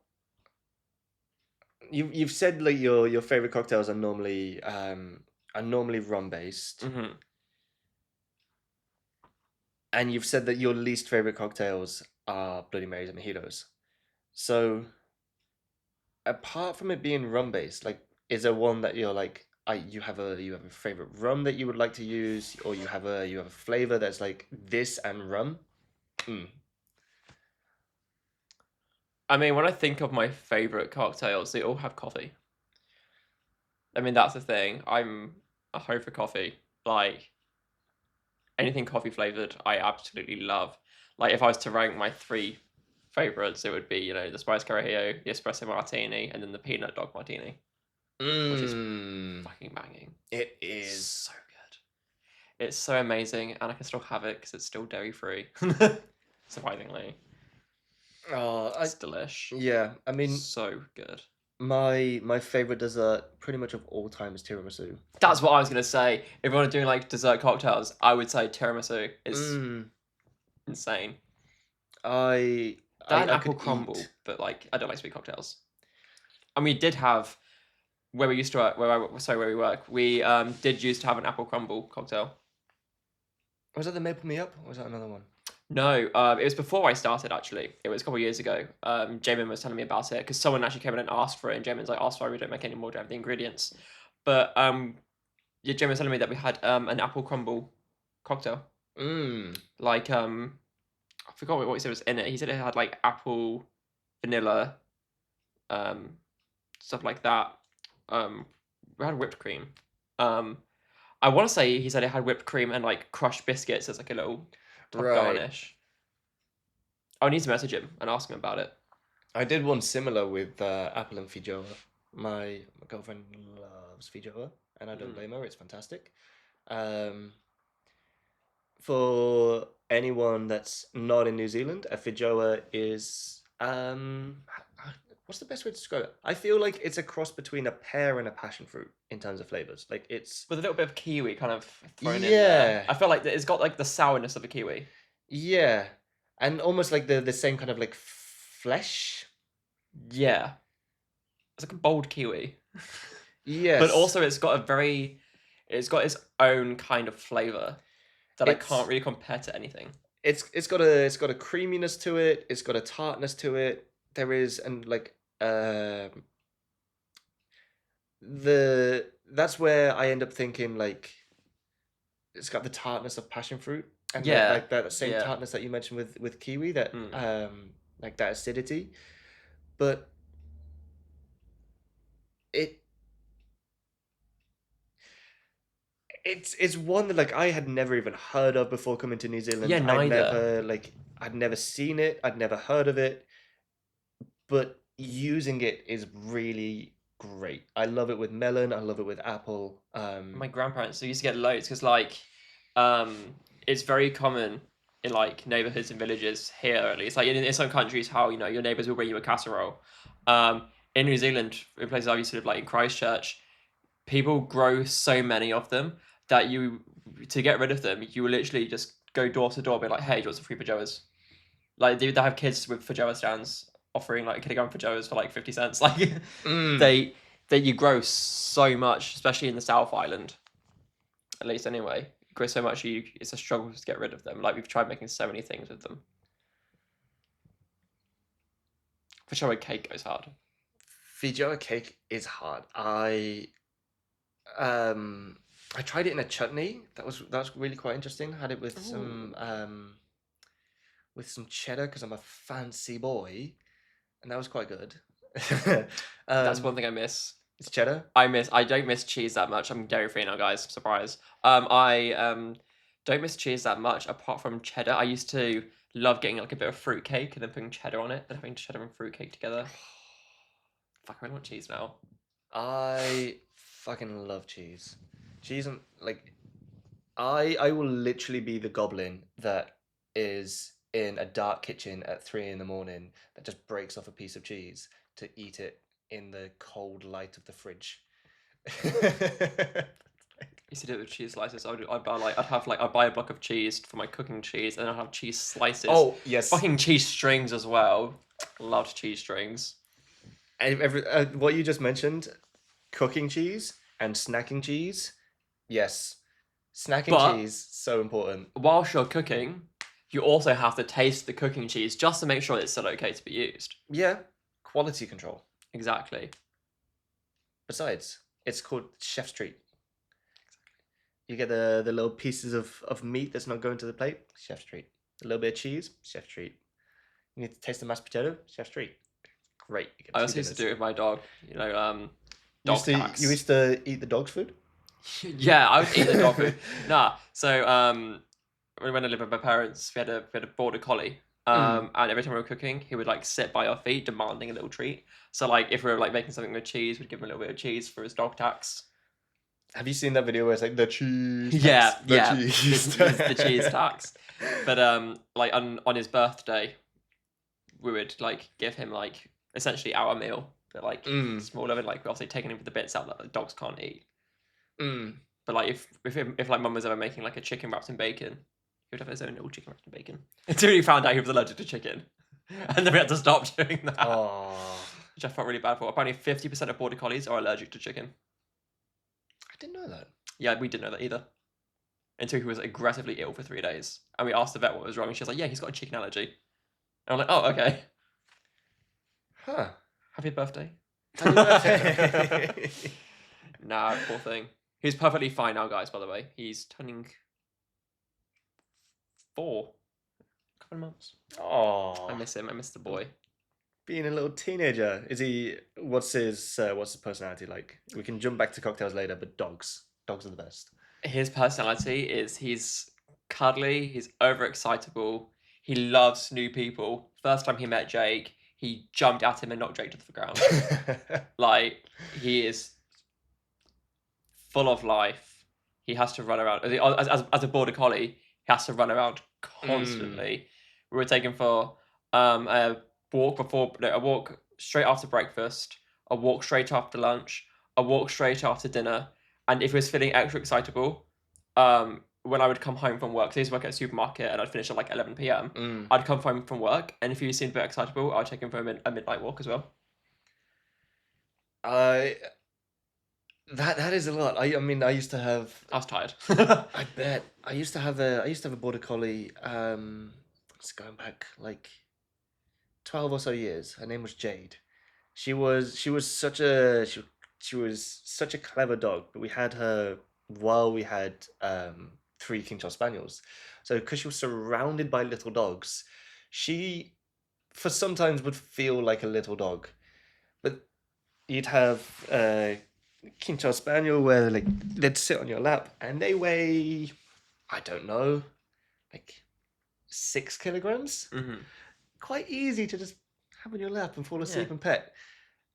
you've said. Like your favorite cocktails are normally rum based, Mm-hmm. and you've said that your least favorite cocktails are Bloody Marys and mojitos. So, apart from it being rum based, like, is there one that you're like, you have a favorite rum that you would like to use, or you have a flavor that's like this and rum? Mm. I mean, when I think of my favorite cocktails, they all have coffee. I mean, that's the thing. I'm a hoe for coffee. Like, anything coffee flavored, I absolutely love. Like, if I was to rank my 3 favorites, it would be, the Spice Carajillo, the Espresso Martini, and then the Peanut Dog Martini, which is fucking banging. It is so good. It's so amazing, and I can still have it because it's still dairy free. Surprisingly. Oh, It's delish. yeah. I mean, so good. my favorite dessert pretty much of all time is tiramisu. That's what I was gonna say. If you want to do like dessert cocktails, I would say tiramisu is insane. I Apple could crumble, eat. but like I don't like sweet cocktails. And we did have where we used to work, where we work. We did used to have an apple crumble cocktail. Was that the Maple Me Up, or was that another one? No, it was before I started actually. It was a couple of years ago. Jamin was telling me about it because someone actually came in and asked for it, and Jamin's like, "Oh, sorry, we don't make any more. Don't have the ingredients." But yeah, Jamin was telling me that we had an apple crumble cocktail. Like I forgot what he said was in it. He said it had like apple, vanilla, stuff like that. We had whipped cream. I want to say he said it had whipped cream and like crushed biscuits as like a little garnish. I need to message him and ask him about it. I did one similar with apple and feijoa. My girlfriend loves feijoa, and I don't blame her. It's fantastic. For anyone that's not in New Zealand, a feijoa is what's the best way to describe it? I feel like it's a cross between a pear and a passion fruit in terms of flavors. Like it's with a little bit of kiwi kind of thrown in there. I feel like it's got like the sourness of a kiwi. Yeah, and almost like the same kind of like flesh. Yeah, it's like a bold kiwi. Yes, but also it's got its own kind of flavor that I can't really compare to anything. It's got a creaminess to it. It's got a tartness to it. There is that's where I end up thinking like it's got the tartness of passion fruit and like that same tartness that you mentioned with kiwi that like that acidity. But it it's one that like I had never even heard of before coming to New Yeah, Zealand. neither. I'd never seen it. I'd never heard of it. But using it is really great. I love it with melon. I love it with apple. My grandparents used to get loads because like um it's very common in like neighborhoods and villages here at least. Like in some countries, how you know your neighbors will bring you a casserole. In New Zealand, in places I used to live, like in Christchurch, people grow so many of them that you to get rid of them, you will literally just go door to door, and be like, "Hey, do you want some free pajoas?" Like they have kids with pajoa stands offering like kilogram pajoas for like 50 cents. Like Mm. they you grow so much, especially in the South Island, at least anyway. You grow so much, it's a struggle to get rid of them. Like we've tried making so many things with them. For sure, a cake goes hard. Feijoa cake is hard. Um I tried it in a chutney. That was really quite interesting. Had it Ooh. with some cheddar because I'm a fancy boy, and that was quite good. That's um, one thing I miss. it's cheddar. I don't miss cheese that much. I'm dairy free now, guys. Surprise. I don't miss cheese that much apart from cheddar. I used to love getting like a bit of fruit cake and then putting cheddar on it and having cheddar and fruit cake together. Fuck, I really want cheese now. I fucking love cheese. Cheese and like I will literally be the goblin that is in a dark kitchen at 3 in the morning that just breaks off a piece of cheese to eat it in the cold light of the fridge. Used to do it with cheese slices. I'd buy a block of cheese for my cooking cheese, and I'd have cheese slices, Oh yes, fucking cheese strings as well. Loved cheese strings. what you just mentioned, cooking cheese and snacking cheese. Yes, snacking But cheese so important. whilst you're cooking, you also have to taste the cooking cheese just to make sure it's still okay to be used. Yeah, quality control. Exactly. Besides, it's called chef's treat. You get the little pieces of meat that's not going to the plate, chef's treat. A little bit of cheese, chef's treat. You need to taste the mashed potato, chef's treat. Great, you get I two also used to dinners. do it with my dog. You know, You dog tax. used to eat the dog's food? Yeah, I would eat the dog food. Nah, so when I lived with my parents, we had a border collie. Mm. And every time we were cooking, he would like sit by our feet, demanding a little treat. So like, if we were like making something with cheese, we'd give him a little bit of cheese for his dog tax. Have you seen that video where it's like the cheese tax, Yeah, the yeah, cheese the cheese tax. But like on his birthday, we would like give him like essentially our meal, but like Mm, smaller, and like we're obviously taking him for the bits out that the dogs can't eat. mm. But like if like mum was ever making like a chicken wrapped in bacon, he would have his own little chicken wrapped in bacon. Until he found out he was allergic to chicken, and then we had to stop doing that, Oh, which I felt really bad for. Apparently, 50% of border collies are allergic to chicken. I didn't know that. Yeah, we didn't know that either until he was aggressively ill for 3 days, and we asked the vet what was wrong, and she was like, "Yeah, he's got a chicken allergy." And I'm like, "Oh, okay. Huh. Happy birthday." Happy birthday. Nah, poor thing. He's perfectly fine now, guys. By the way, he's turning 4. A couple of months. Oh, I miss him. I miss the boy. being a little teenager. Is he? What's his personality like? We can jump back to cocktails later, but dogs are the best. His personality is he's cuddly, he's overexcitable, he loves new people. First time he met Jake, he jumped at him and knocked Jake to the ground. Like, he is full of life. He has to run around. As a border collie, he has to run around Mm, constantly. We were taken for a walk a walk straight after breakfast, a walk straight after lunch, a walk straight after dinner. And if he was feeling extra excitable, when I would come home from work, 'cause I used to work at a supermarket and I'd finish at like 11 p.m., mm. I'd come home from work, and if he seemed a bit excitable, I'd take him for a midnight walk as well. I that is a lot. I mean, I used to have. I was tired. I bet I used to have a border collie. It's going back like 12 or so years. Her name was Jade. She was such a clever dog, but we had her while we had three King Charles Spaniels. So because she was surrounded by little dogs, she for sometimes would feel like a little dog, but you'd have King Charles Spaniel where like they'd sit on your lap and they weigh, I don't know, like 6 kilograms. Mm-hmm. Quite easy to just have on your lap and fall asleep Yeah. and pet.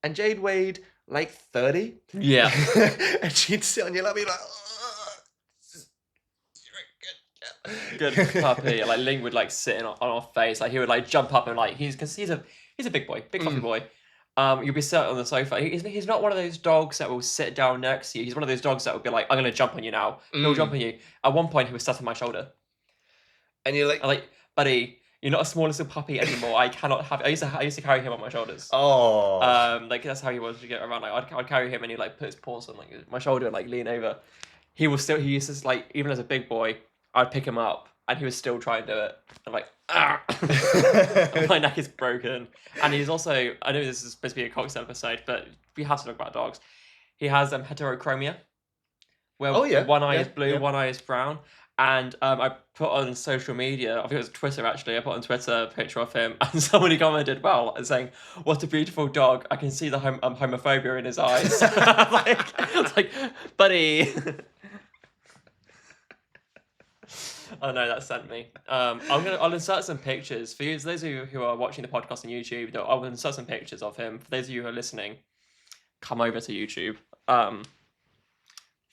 And Jade weighed like 30. Yeah. And she'd sit on your lap and be like, Good puppy. Like Ling would like sit on our face. Like he would like jump up and like because he's a big boy, big fluffy boy. You'll be sat on the sofa. He's not one of those dogs that will sit down next to you. He's one of those dogs that will be like, I'm gonna jump on you now. He'll jump on you. At one point, he was sat on my shoulder. And you're like, I'm like, buddy, you're not a small little puppy anymore. I cannot have. I used to carry him on my shoulders. oh. Like that's how he was to get around. Like I'd carry him and he'd like put his paws on like my shoulder and like lean over. He used to like even as a big boy, I'd pick him up and he was still trying to do it. I'm like, ah, my neck is broken. And he's also, I know this is supposed to be a cocktail episode, but we have to talk about dogs. He has heterochromia, where one eye is blue, one eye is brown. And I put on social media, I think it was Twitter actually, I put on Twitter a picture of him and somebody commented, well, saying, what a beautiful dog. I can see the homophobia in his eyes. It's like, buddy. Oh no, that sent me. I'll insert some pictures for you. Those of you who are watching the podcast on YouTube, I'll insert some pictures of him. For those of you who are listening, come over to YouTube. You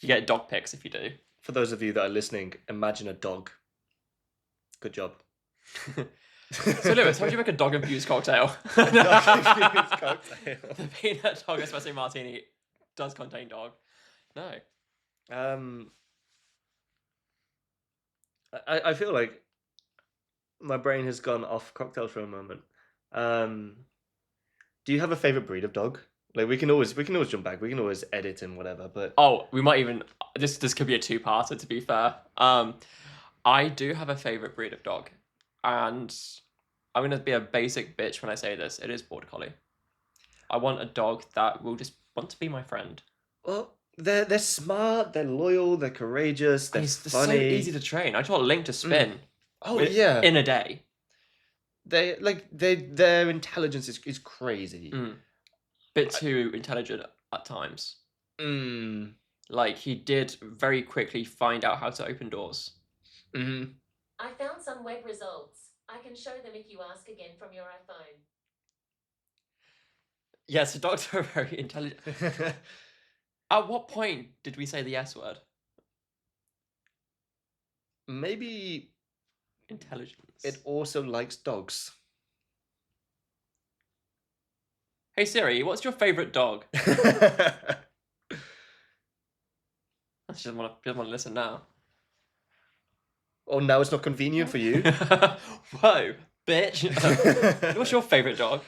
get dog pics if you do. For those of you that are listening, imagine a dog. Good job. So Lewis, how would you make a dog-infused cocktail? Dog-infused cocktail. The peanut dog espresso martini does contain dog. No. I feel like my brain has gone off cocktails for a moment. Do you have a favorite breed of dog? Like we can always jump back. We can always edit and whatever. But we might even this could be a two-parter. To be fair, I do have a favorite breed of dog, and I'm gonna be a basic bitch when I say this. It is Border Collie. I want a dog that will just want to be my friend. Well, they're smart, they're loyal, they're courageous, they're funny. So easy to train. I taught Link to spin. Oh yeah, in a day. Their intelligence is crazy. Bit too intelligent at times. Like he did very quickly find out how to open doors. I found some web results. I can show them if you ask again from your iPhone. Yes, the dogs are very intelligent. At what point did we say the S word? Maybe intelligence. It also likes dogs. Hey Siri, what's your favorite dog? I just want to listen now. Oh, now it's not convenient for you. Whoa, bitch! What's your favorite dog?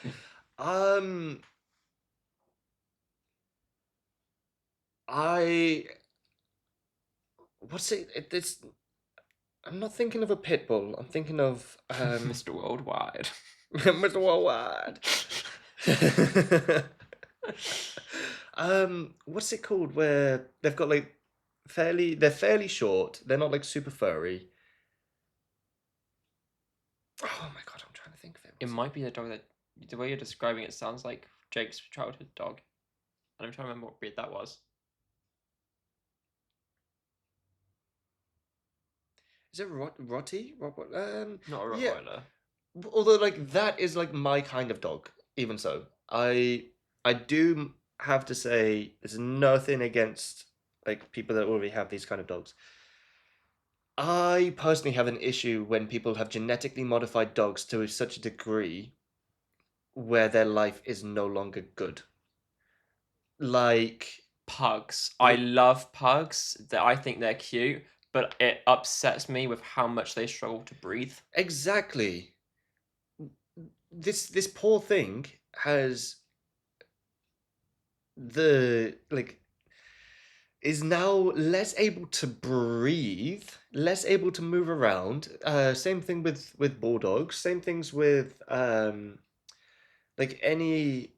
What's it? It's. I'm not thinking of a pit bull. I'm thinking of Mr. Worldwide. Mr. Worldwide. What's it called? Where they've got like they're fairly short. They're not like super furry. Oh my god, I'm trying to think of it. It might be the dog that the way you're describing it sounds like Jake's childhood dog. And I'm trying to remember what breed that was. Is it Rotty? Not a Rottweiler. Yeah. Although like that is like my kind of dog. Even so, I do have to say there's nothing against like people that already have these kind of dogs. I personally have an issue when people have genetically modified dogs to such a degree where their life is no longer good. Like pugs. I love pugs. I think they're cute, but it upsets me with how much they struggle to breathe. Exactly. This poor thing has is now less able to breathe, less able to move around. Same thing with bulldogs. Same things with like any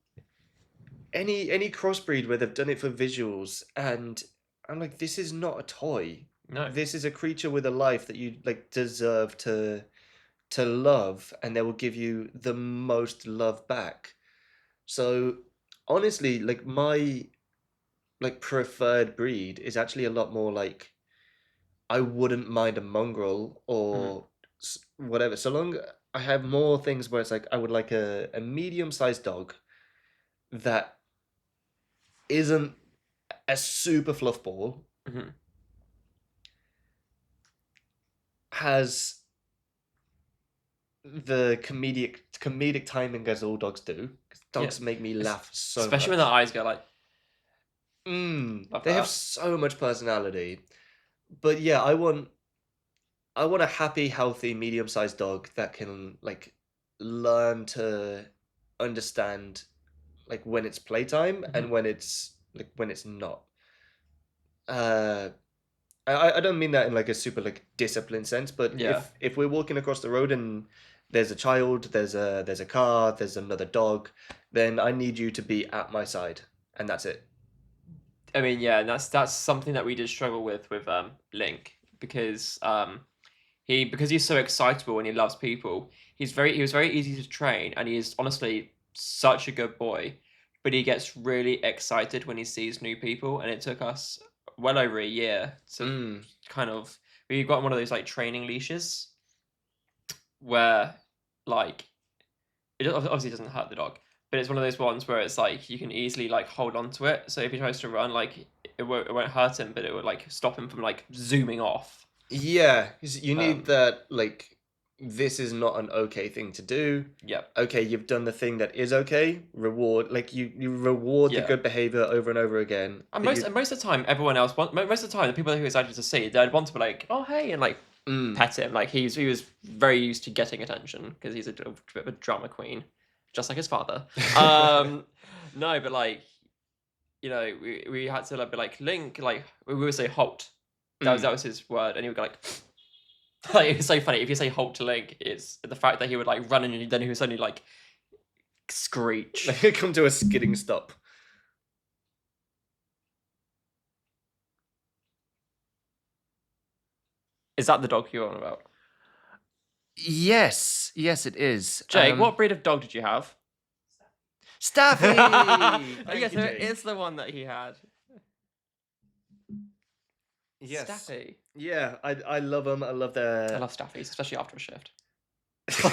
crossbreed where they've done it for visuals, and I'm like, this is not a toy. No, this is a creature with a life that you like deserve to to love, and they will give you the most love back. So honestly, like my like preferred breed is actually a lot more like I wouldn't mind a mongrel Mhm. or whatever. So long I have more things where it's like I would like a medium-sized dog that isn't a super fluff ball, Mhm. has the comedic timing as all dogs do. 'Cause Yeah. dogs make me Es laugh so especially when their much. eyes go like, love They have that. so much personality. But yeah, I want a happy, healthy, medium-sized dog that can like learn to understand like when it's playtime and Mhm. when it's not. Uh, I don't mean that in like a super like disciplined sense, but Yeah. if we're walking across the road and there's a child, there's a car, there's another dog, then I need you to be at my side, and that's it. I mean, yeah, and that's something that we did struggle with Link because because he's so excitable and he loves people. He was very easy to train, and he is honestly such a good boy. But he gets really excited when he sees new people, and it took us well over a year to Mm. kind of we got one of those like training leashes where like obviously doesn't hurt the dog, but it's one of those ones where it's like you can easily like hold on to it. So if he tries to run, like it won't hurt him, but it would like stop him from like zooming off. Yeah, 'cause you need Um, that like this is not an okay thing to do. yeah, Okay, you've done the thing that is okay. Reward like you reward the yeah. good behavior over and over again. But you And most of the time, everyone else most of the time the people who excited to see, they'd want to be like, oh hey, and like mm. pet him. Like he was very used to getting attention because he's a bit of a drama queen, just like his father. Um, no, but like we had to like be like Link, like we would say halt. Mm. That was his word, and he would go like. Like, it's so funny if you say halt to Link. It's the fact that he would like run and then he would suddenly like screech. Like come to a skidding stop. Is that the dog you're on about? Yes, yes, it is. Jake, what breed of dog did you have? Staffy. Oh, yeah, Thank you, so it Jake. is the one that he had. Yes. Staffy. Yeah, I love them. I love I their. love Staffies, especially after a shift. If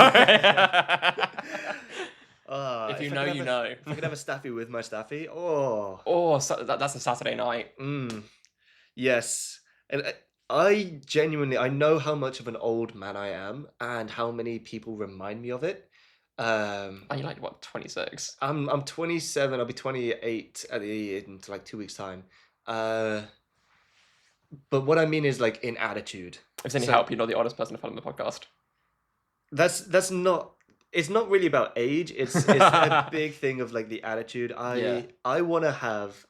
you If I know, could have you a, know. if I could have a Staffy with my Staffy, oh, Oh, that's a Saturday night. yes. And I genuinely, I know how much of an old man I am, and how many people remind me of it. Um, Are you like what 26? I'm 27. I'll be 28 in like 2 weeks time. Uh, but what I mean is like in attitude. If it's any So help, you're not the oddest person to follow the podcast. that's not. It's not really about age. It's a big thing of like the attitude. Yeah. I want to have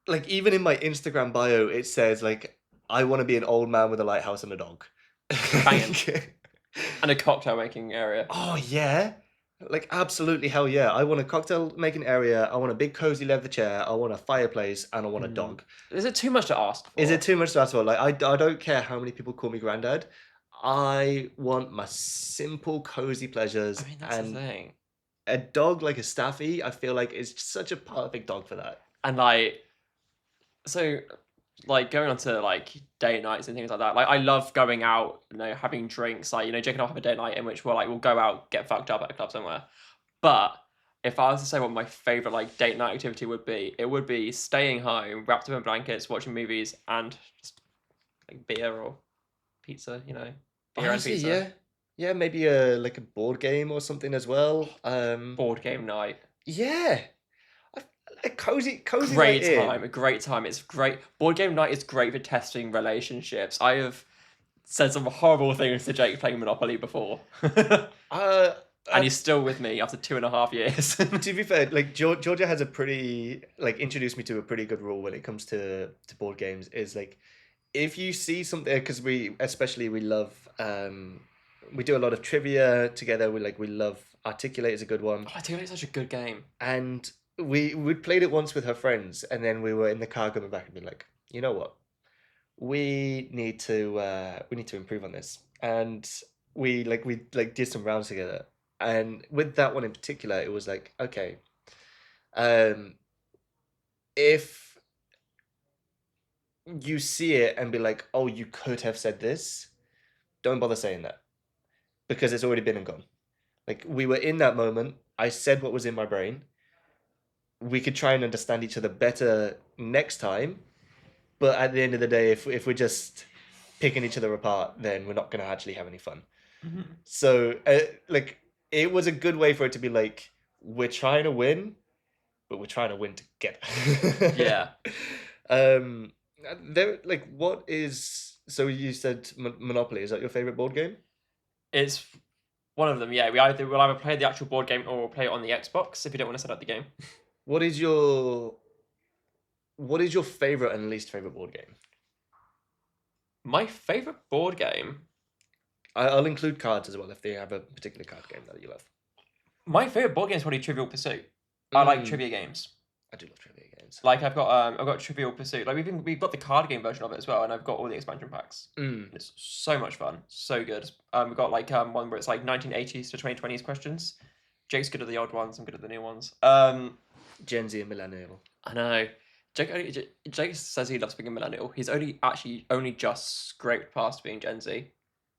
like even in my Instagram bio it says like I want to be an old man with a lighthouse and a dog. Banging. And a cocktail making area. Oh yeah. Like absolutely hell yeah. I want a cocktail making area, I want a big cozy leather chair, I want a fireplace, and I want a dog. Is it too much to ask Is for? it too much to ask for? Like I don't care how many people call me granddad. I want my simple cozy pleasures, I mean, that's the and thing. a dog like a Staffy, I feel like is such a perfect dog for that. And like, so, like going on to like date nights and things like that. Like, I love going out, having drinks. Like, Jake and I have a date night in which we'll go out, get fucked up at a club somewhere. But if I was to say what my favorite like date night activity would be, it would be staying home, wrapped up in blankets, watching movies, and just like beer or pizza. Beer and Honestly, pizza. yeah. Yeah, maybe a like a board game or something as well. Board game night. Yeah. I- A cozy night Great in. time, a great time. It's great. Board game night is great for testing relationships. I have said some horrible things to Jake playing Monopoly before. Uh, And he's still with me after 2.5 years. to be fair, like Georgia has a pretty like introduced me to a pretty good rule when it comes to board games. Is like if you see something, because we love we do a lot of trivia together. We love Articulate is a good one, Oh, I think it's such a good game. and we played it once with her friends, and then we were in the car coming back and be like, you know what, we need to improve on this. and we did some rounds together. And with that one in particular, it was like, okay, if you see it and be like, oh, you could have said this, don't bother saying that because it's already been and gone. Like, we were in that moment. I said what was in my brain. We could try and understand each other better next time. But at the end of the day, if we're just picking each other apart, then we're not going to actually have any fun. So, like, it was a good way for it to be like, we're trying to win, but we're trying to win together. Yeah. Like, what is... So you said Monopoly. Is that your favorite board game? It's one of them, yeah. We'll either play the actual board game or we'll play it on the Xbox if you don't want to set up the game. What is your favorite and least favorite board game? My favorite board game... I'll include cards as well if they have a particular card game that you love. My favorite board game is probably Trivial Pursuit. I like trivia games. I do love trivia games. Like I've got Trivial Pursuit. Like we've got the card game version of it as well, and I've got all the expansion packs. It's so much fun, so good. We've got like one where it's like 1980s to 2020s questions. Jake's good at the old ones. I'm good at the new ones. Gen Z and millennial. I know. Jake says he loves being a millennial. He's only just scraped past being Gen Z,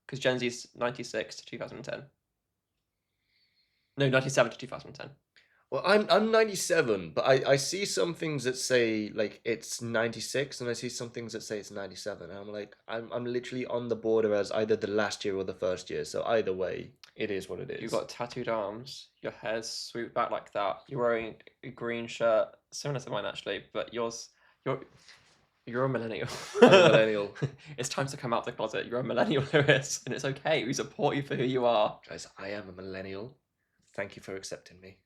because Gen Z's 96 to 2010. No, 97 to 2010. Well, I'm 97, but I see some things that say like it's 96, and I see some things that say it's 97. And I'm like, I'm literally on the border as either the last year or the first year. So either way, it is what it is. You've got tattooed arms. Your hair's swooped back like that. You're wearing a green shirt, similar to mine actually, but you're a millennial. I'm a millennial. It's time to come out the closet. You're a millennial, Lewis, and it's okay. We support you for who you are. Guys, I am a millennial. Thank you for accepting me.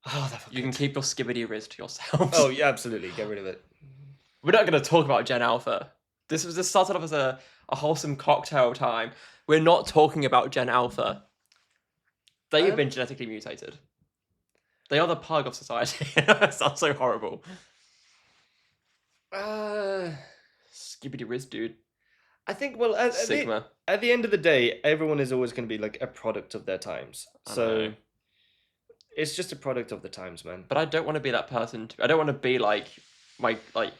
Oh, that you can keep your skibbity riz to yourselves. Oh, yeah, absolutely. Get rid of it. We're not going to talk about Gen Alpha. This started off as a wholesome cocktail time. We're not talking about Gen Alpha. They have been genetically mutated. They are the pug of society. That sounds so horrible. Skibbity riz, dude. I think, well, at the end of the day, everyone is always going to be like a product of their times. So it's just a product of the times, man. But I don't want to be that person. I don't want to be like the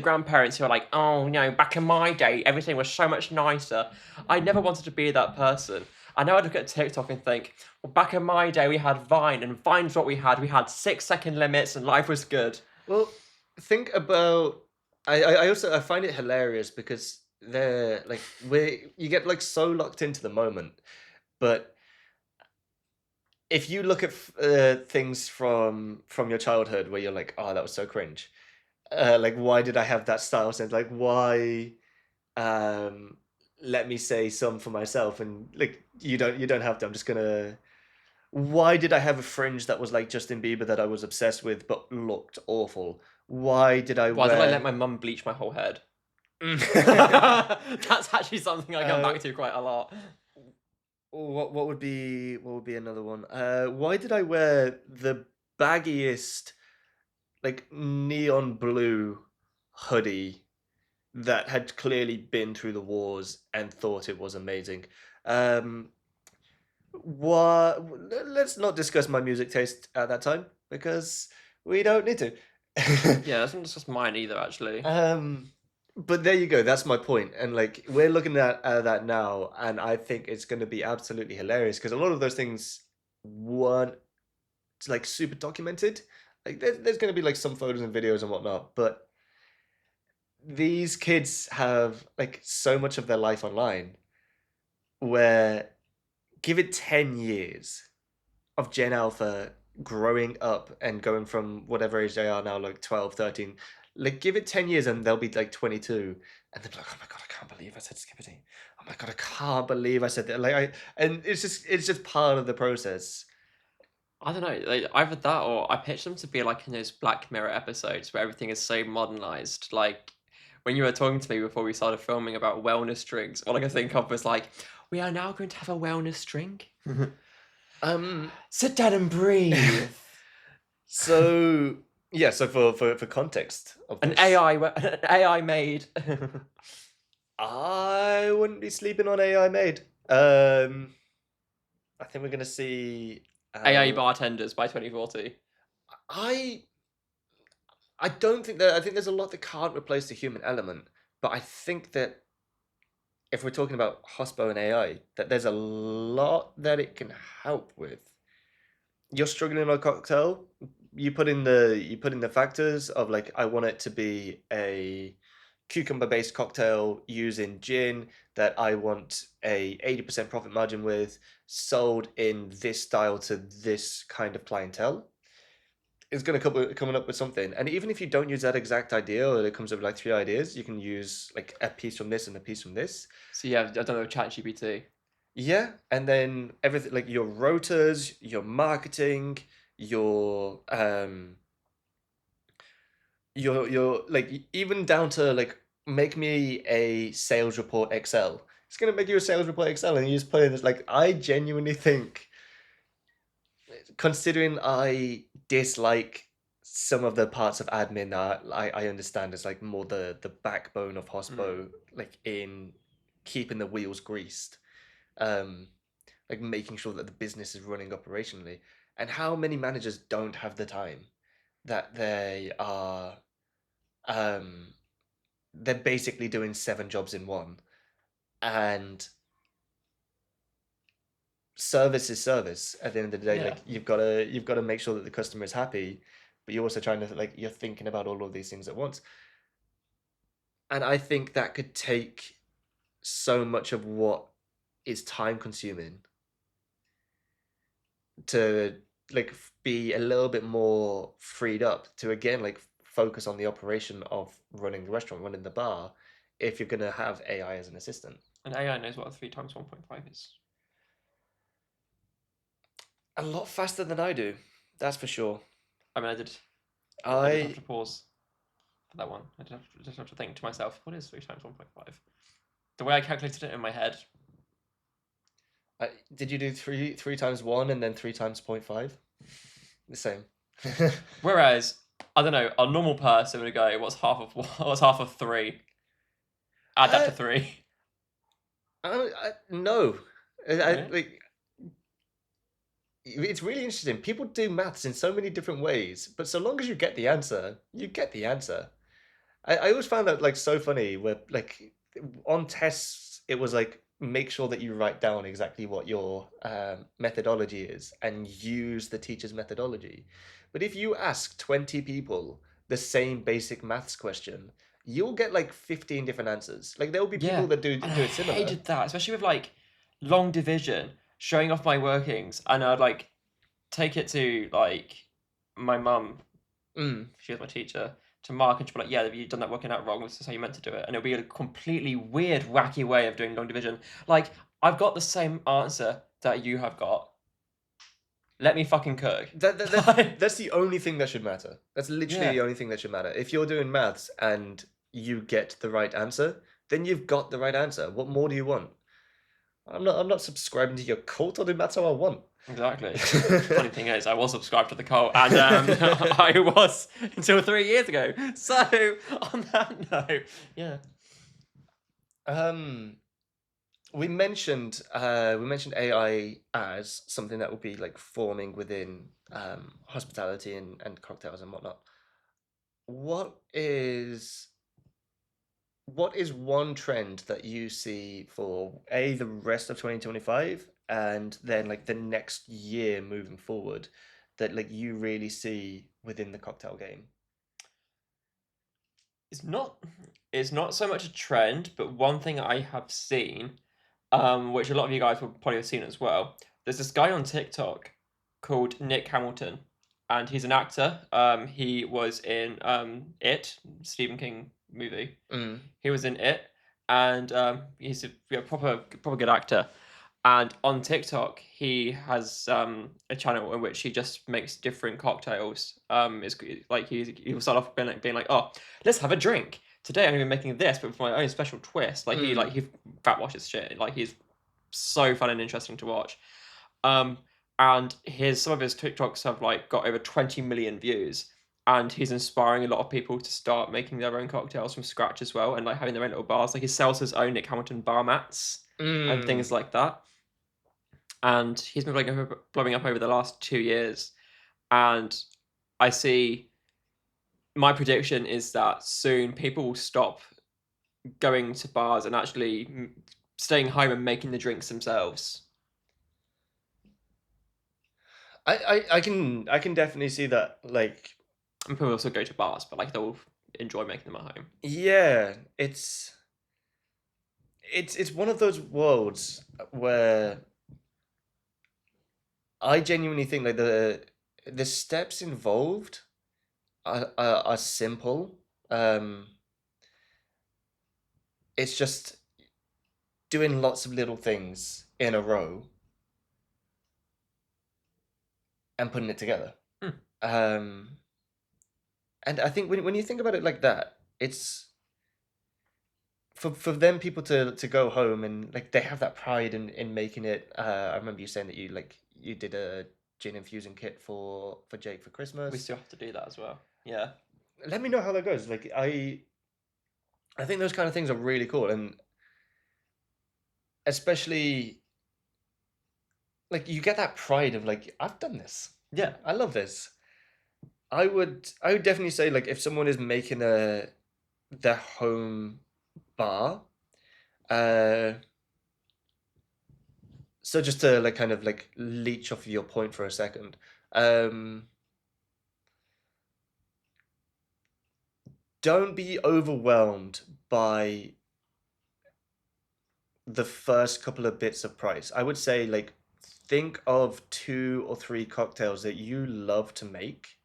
grandparents who are like, oh no, back in my day, everything was so much nicer. I never wanted to be that person. I know I look at TikTok and think, well, back in my day, we had Vine, and Vine's what we had. We had 6-second limits, and life was good. Well, think about... I find it hilarious because they're like, you get like so locked into the moment, but if you look at things from your childhood where you're like, oh, that was so cringe, like, why did I have that style sense? Like, why let me say some for myself? And like, you don't have to. I'm just gonna... Why did I have a fringe that was like Justin Bieber that I was obsessed with but looked awful? Why did I let my mum bleach my whole head? That's actually something I come back to quite a lot. What would be another one? Why did I wear the baggiest, like, neon blue hoodie that had clearly been through the wars and thought it was amazing? Let's not discuss my music taste at that time because we don't need to. Yeah, that's not just mine either, actually. But there you go. That's my point. And like, we're looking at that now, and I think it's going to be absolutely hilarious because a lot of those things weren't like super documented. Like, there's going to be like some photos and videos and whatnot, but these kids have like so much of their life online where, give it 10 years of Gen Alpha growing up and going from whatever age they are now, like 12, 13, like, give it 10 years and they'll be like 22 and they'll be like, oh my god, I can't believe I said skibbity. Oh my god, I can't believe I said that. Like, and it's just part of the process. I don't know, like, either that or I pitch them to be like in those Black Mirror episodes where everything is so modernized. Like, when you were talking to me before we started filming about wellness drinks, all I could think of was like, we are now going to have a wellness drink. Sit down and breathe. So yeah, so for context of an AI made I wouldn't be sleeping on AI made. I think we're gonna see AI bartenders by 2040. I I don't think that I think there's a lot that can't replace the human element, but I think that if we're talking about hospo and AI, that there's a lot that it can help with. You're struggling on a cocktail, you put in the factors of like I want it to be a cucumber based cocktail using gin that I want a 80% profit margin with, sold in this style to this kind of clientele. It's going to coming up with something. And even if you don't use that exact idea, or it comes up with like 3 ideas, you can use like a piece from this and a piece from this. So yeah, I've done it with ChatGPT. Yeah, and then everything like your rotas, your marketing, your like even down to like make me a sales report Excel. It's gonna make you a sales report Excel, and you just put in this. Like I genuinely think, considering I dislike some of the parts of admin that I understand is like more the backbone of Hospo, like in keeping the wheels greased. Um, like making sure that the business is running operationally. And how many managers don't have the time that um they're basically doing 7 jobs in one, and service is service at the end of the day. Yeah. Like you've got to make sure that the customer is happy, but you're also trying to like you're thinking about all of these things at once. And I think that could take so much of what is time consuming to like be a little bit more freed up to again like focus on the operation of running the restaurant, running the bar, if you're gonna have AI as an assistant. And AI knows what a 3 times 1.5 is. A lot faster than I do, that's for sure. I mean, I did have to I pause for that one. I just have to think to myself, what is 3 times 1.5? The way I calculated it in my head. did you do three times one and then 3 times 0.5? The same. Whereas, I don't know, a normal person would go, what's half of 3? Add that to 3. No. Really? Like it's really interesting. People do maths in so many different ways, but so long as you get the answer, you get the answer. I always found that like so funny where like on tests it was like make sure that you write down exactly what your methodology is and use the teacher's methodology. But if you ask 20 people the same basic maths question, you'll get like 15 different answers. Like there will be people that do And do I it similar. hated that, especially with like long division, showing off my workings, and I'd like take it to like my mum, she was my teacher, to mark, and she'd be like, yeah, you've done that working out wrong, this is how you meant to do it. And it'll be a completely weird, wacky way of doing long division. Like, I've got the same answer that you have got. Let me fucking cook. That's the only thing that should matter. That's literally Yeah. the only thing that should matter. If you're doing maths and you get the right answer, then you've got the right answer. What more do you want? I'm not subscribing to your cult. I'll do maths how I want. Exactly. Funny thing is, I was subscribed to the cult, and I was until 3 years ago. So on that note, yeah. We mentioned AI as something that will be like forming within hospitality and cocktails and whatnot. What is one trend that you see for the rest of 2025 and then like the next year moving forward that like you really see within the cocktail game? It's not so much a trend, but one thing I have seen, which a lot of you guys will probably have seen as well. There's this guy on TikTok called Nick Hamilton, and he's an actor. He was in It, Stephen King movie. He was in It, and he's a proper good actor. And on TikTok, he has a channel in which he just makes different cocktails. It's like he will start off being like, oh, let's have a drink. Today I'm gonna be making this, but for my own special twist. Like he fat washes shit. Like he's so fun and interesting to watch. And some of his TikToks have like got over 20 million views. and he's inspiring a lot of people to start making their own cocktails from scratch as well, and like having their own little bars. Like he sells his own Nick Hamilton bar mats and things like that. And he's been blowing up over the last 2 years. And I see my prediction is that soon people will stop going to bars and actually staying home and making the drinks themselves. I can definitely see that. Like, And people also go to bars, but like they'll enjoy making them at home. yeah, it's one of those worlds where I genuinely think like the steps involved are simple. It's just doing lots of little things in a row and putting it together. And I think when you think about it like that, it's for them people to go home and like they have that pride in making it. I remember you saying that you did a gin infusing kit for Jake for Christmas. We still have to do that as well. Yeah. Let me know how that goes. Like I think those kind of things are really cool, and especially like you get that pride of like I've done this. Yeah. I love this. I would definitely say like if someone is making their home bar, so just to like kind of like leech off of your point for a second, don't be overwhelmed by the first couple of bits of price. I would say like think of 2 or 3 cocktails that you love to make.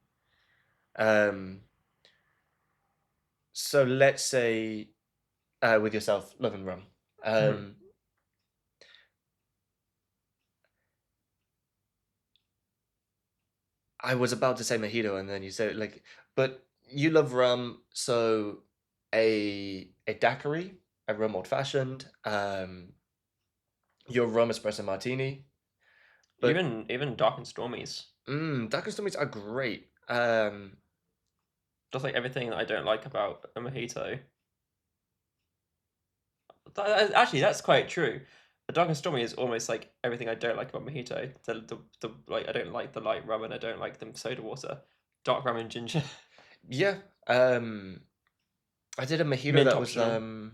So let's say with yourself, love and rum. I was about to say mojito, and then you said like, but you love rum, so a daiquiri, a rum old fashioned, your rum espresso martini, but even dark and stormies. dark and stormies are great. Just like everything that I don't like about a mojito. Actually, that's quite true. The dark and stormy is almost like everything I don't like about mojito. The like I don't like the light rum and I don't like the soda water. Dark rum and ginger. Yeah. I did a mojito Mint that was optional.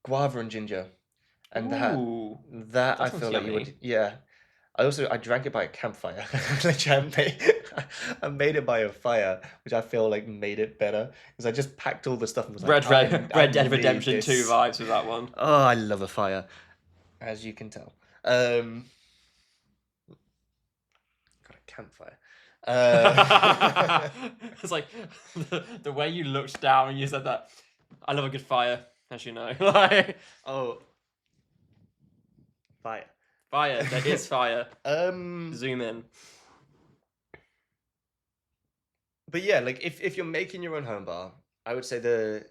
guava and ginger, and Ooh, that I that sounds feel like you would. yummy. Yeah. I drank it by a campfire. I made it by a fire, which I feel like made it better because I just packed all the stuff and was like, Red I Dead need Redemption 2 this. vibes with that one. Oh, I love a fire, as you can tell. Got a campfire. It's like the way you looked down and you said that. I love a good fire, as you know. Like Oh, fire. fire, there is fire. Zoom in. But yeah, like if you're making your own home bar, I would say there's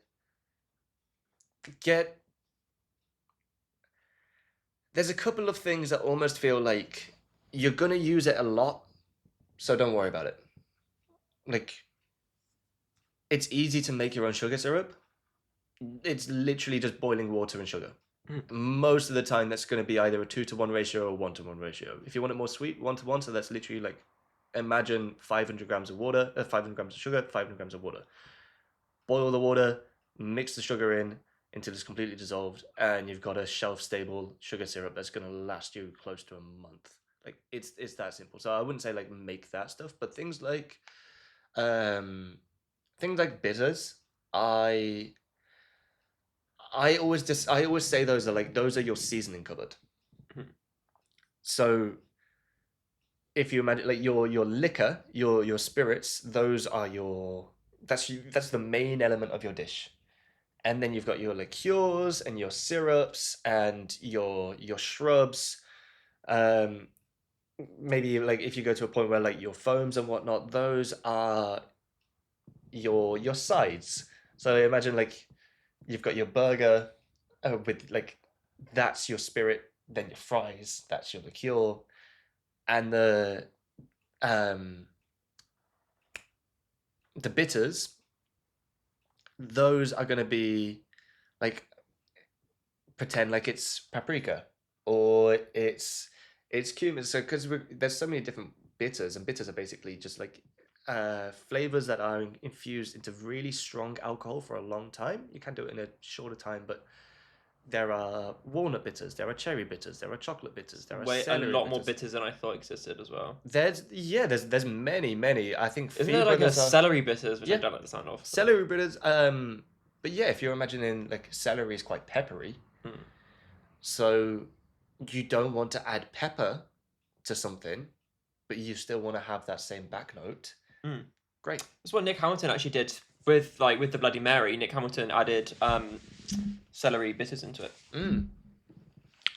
a couple of things that almost feel like you're gonna use it a lot, so don't worry about it. Like it's easy to make your own sugar syrup. It's literally just boiling water and sugar. Most of the time, that's going to be either a 2-to-1 ratio or 1-to-1 ratio. If you want it more sweet, 1-to-1. So that's literally like imagine 500 grams of water, 500 grams of sugar, 500 grams of water. Boil the water, mix the sugar in until it's completely dissolved, and you've got a shelf-stable sugar syrup that's going to last you close to a month. Like it's that simple. So I wouldn't say like make that stuff, but things like bitters, I always say those are your seasoning cupboard. So if you imagine like your liquor, your spirits, those are that's the main element of your dish. And then you've got your liqueurs and your syrups and your shrubs. Maybe like if you go to a point where like your foams and whatnot, those are your sides. So imagine like you've got your burger with like that's your spirit, then your fries, that's your liqueur, and the the bitters, those are going to be like, pretend like it's paprika or it's cumin. So because there's so many different bitters, and bitters are basically just like flavors that are infused into really strong alcohol for a long time. You can do it in a shorter time, but there are walnut bitters, there are cherry bitters, there are chocolate bitters, there are Way a celery lot more bitters. bitters than I thought existed as well. There's many. I think Isn't there like a bitters are celery bitters, which I Yeah. don't like the sound of? celery bitters. But yeah, if you're imagining, like, celery is quite peppery, Hmm. so you don't want to add pepper to something, but you still want to have that same back note. Mm. Great. That's what Nick Hamilton actually did with the Bloody Mary. Nick Hamilton added celery bitters into it.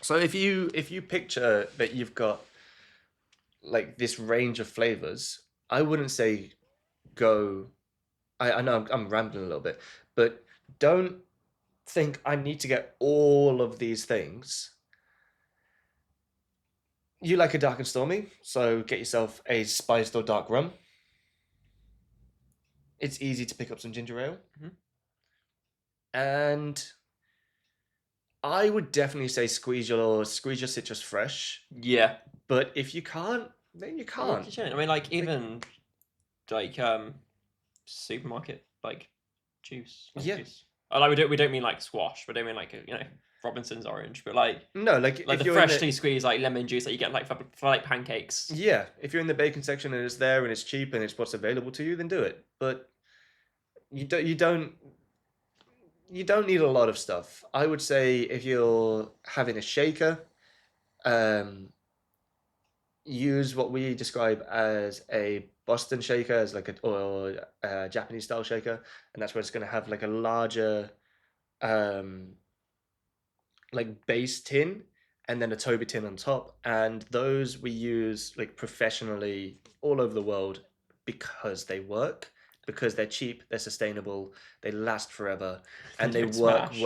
So if you picture that you've got like this range of flavors, I wouldn't say go. I know I'm rambling a little bit, but don't think I need to get all of these things. You like a dark and stormy, so get yourself a spiced or dark rum. It's easy to pick up some ginger ale. Mhm. And I would definitely say squeeze your citrus fresh. Yeah. But if you can't, then you can't. You shouldn't. I mean, like even like supermarket like juice. Yeah. Juice. We don't mean like squash. We don't mean like Robinson's orange, but like No, like if the you're in freshly squeezed like lemon juice that you get like for like pancakes. Yeah, if you're in the bacon section and it's there and it's cheap and it's what's available to you, then do it. But you don't need a lot of stuff. I would say if you're having a shaker, use what we describe as a Boston shaker, as like or a Japanese style shaker, and that's where it's going to have like a larger like base tin and then a Toby tin on top. And those we use like professionally all over the world because they work, because they're cheap, they're sustainable, they last forever, and they don't work smash.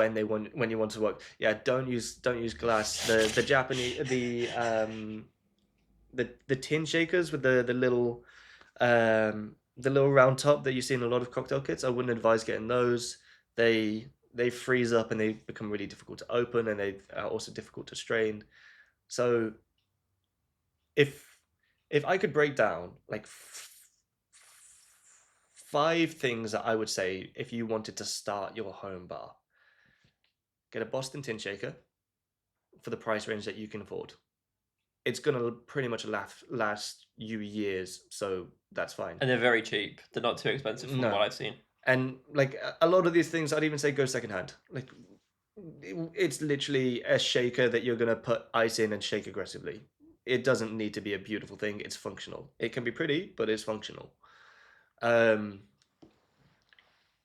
when you want to work. Yeah, don't use glass. The Japanese the tin shakers with the little round top that you see in a lot of cocktail kits, I wouldn't advise getting those. They freeze up and they become really difficult to open, and they are also difficult to strain. So if I could break down like 5 things that I would say if you wanted to start your home bar, get a Boston tin shaker for the price range that you can afford. It's gonna pretty much last you years, so that's fine. And they're very cheap. They're not too expensive from No. what I've seen. And like a lot of these things, I'd even say go secondhand. Like it's literally a shaker that you're gonna put ice in and shake aggressively. It doesn't need to be a beautiful thing. It's functional. It can be pretty, but it's functional.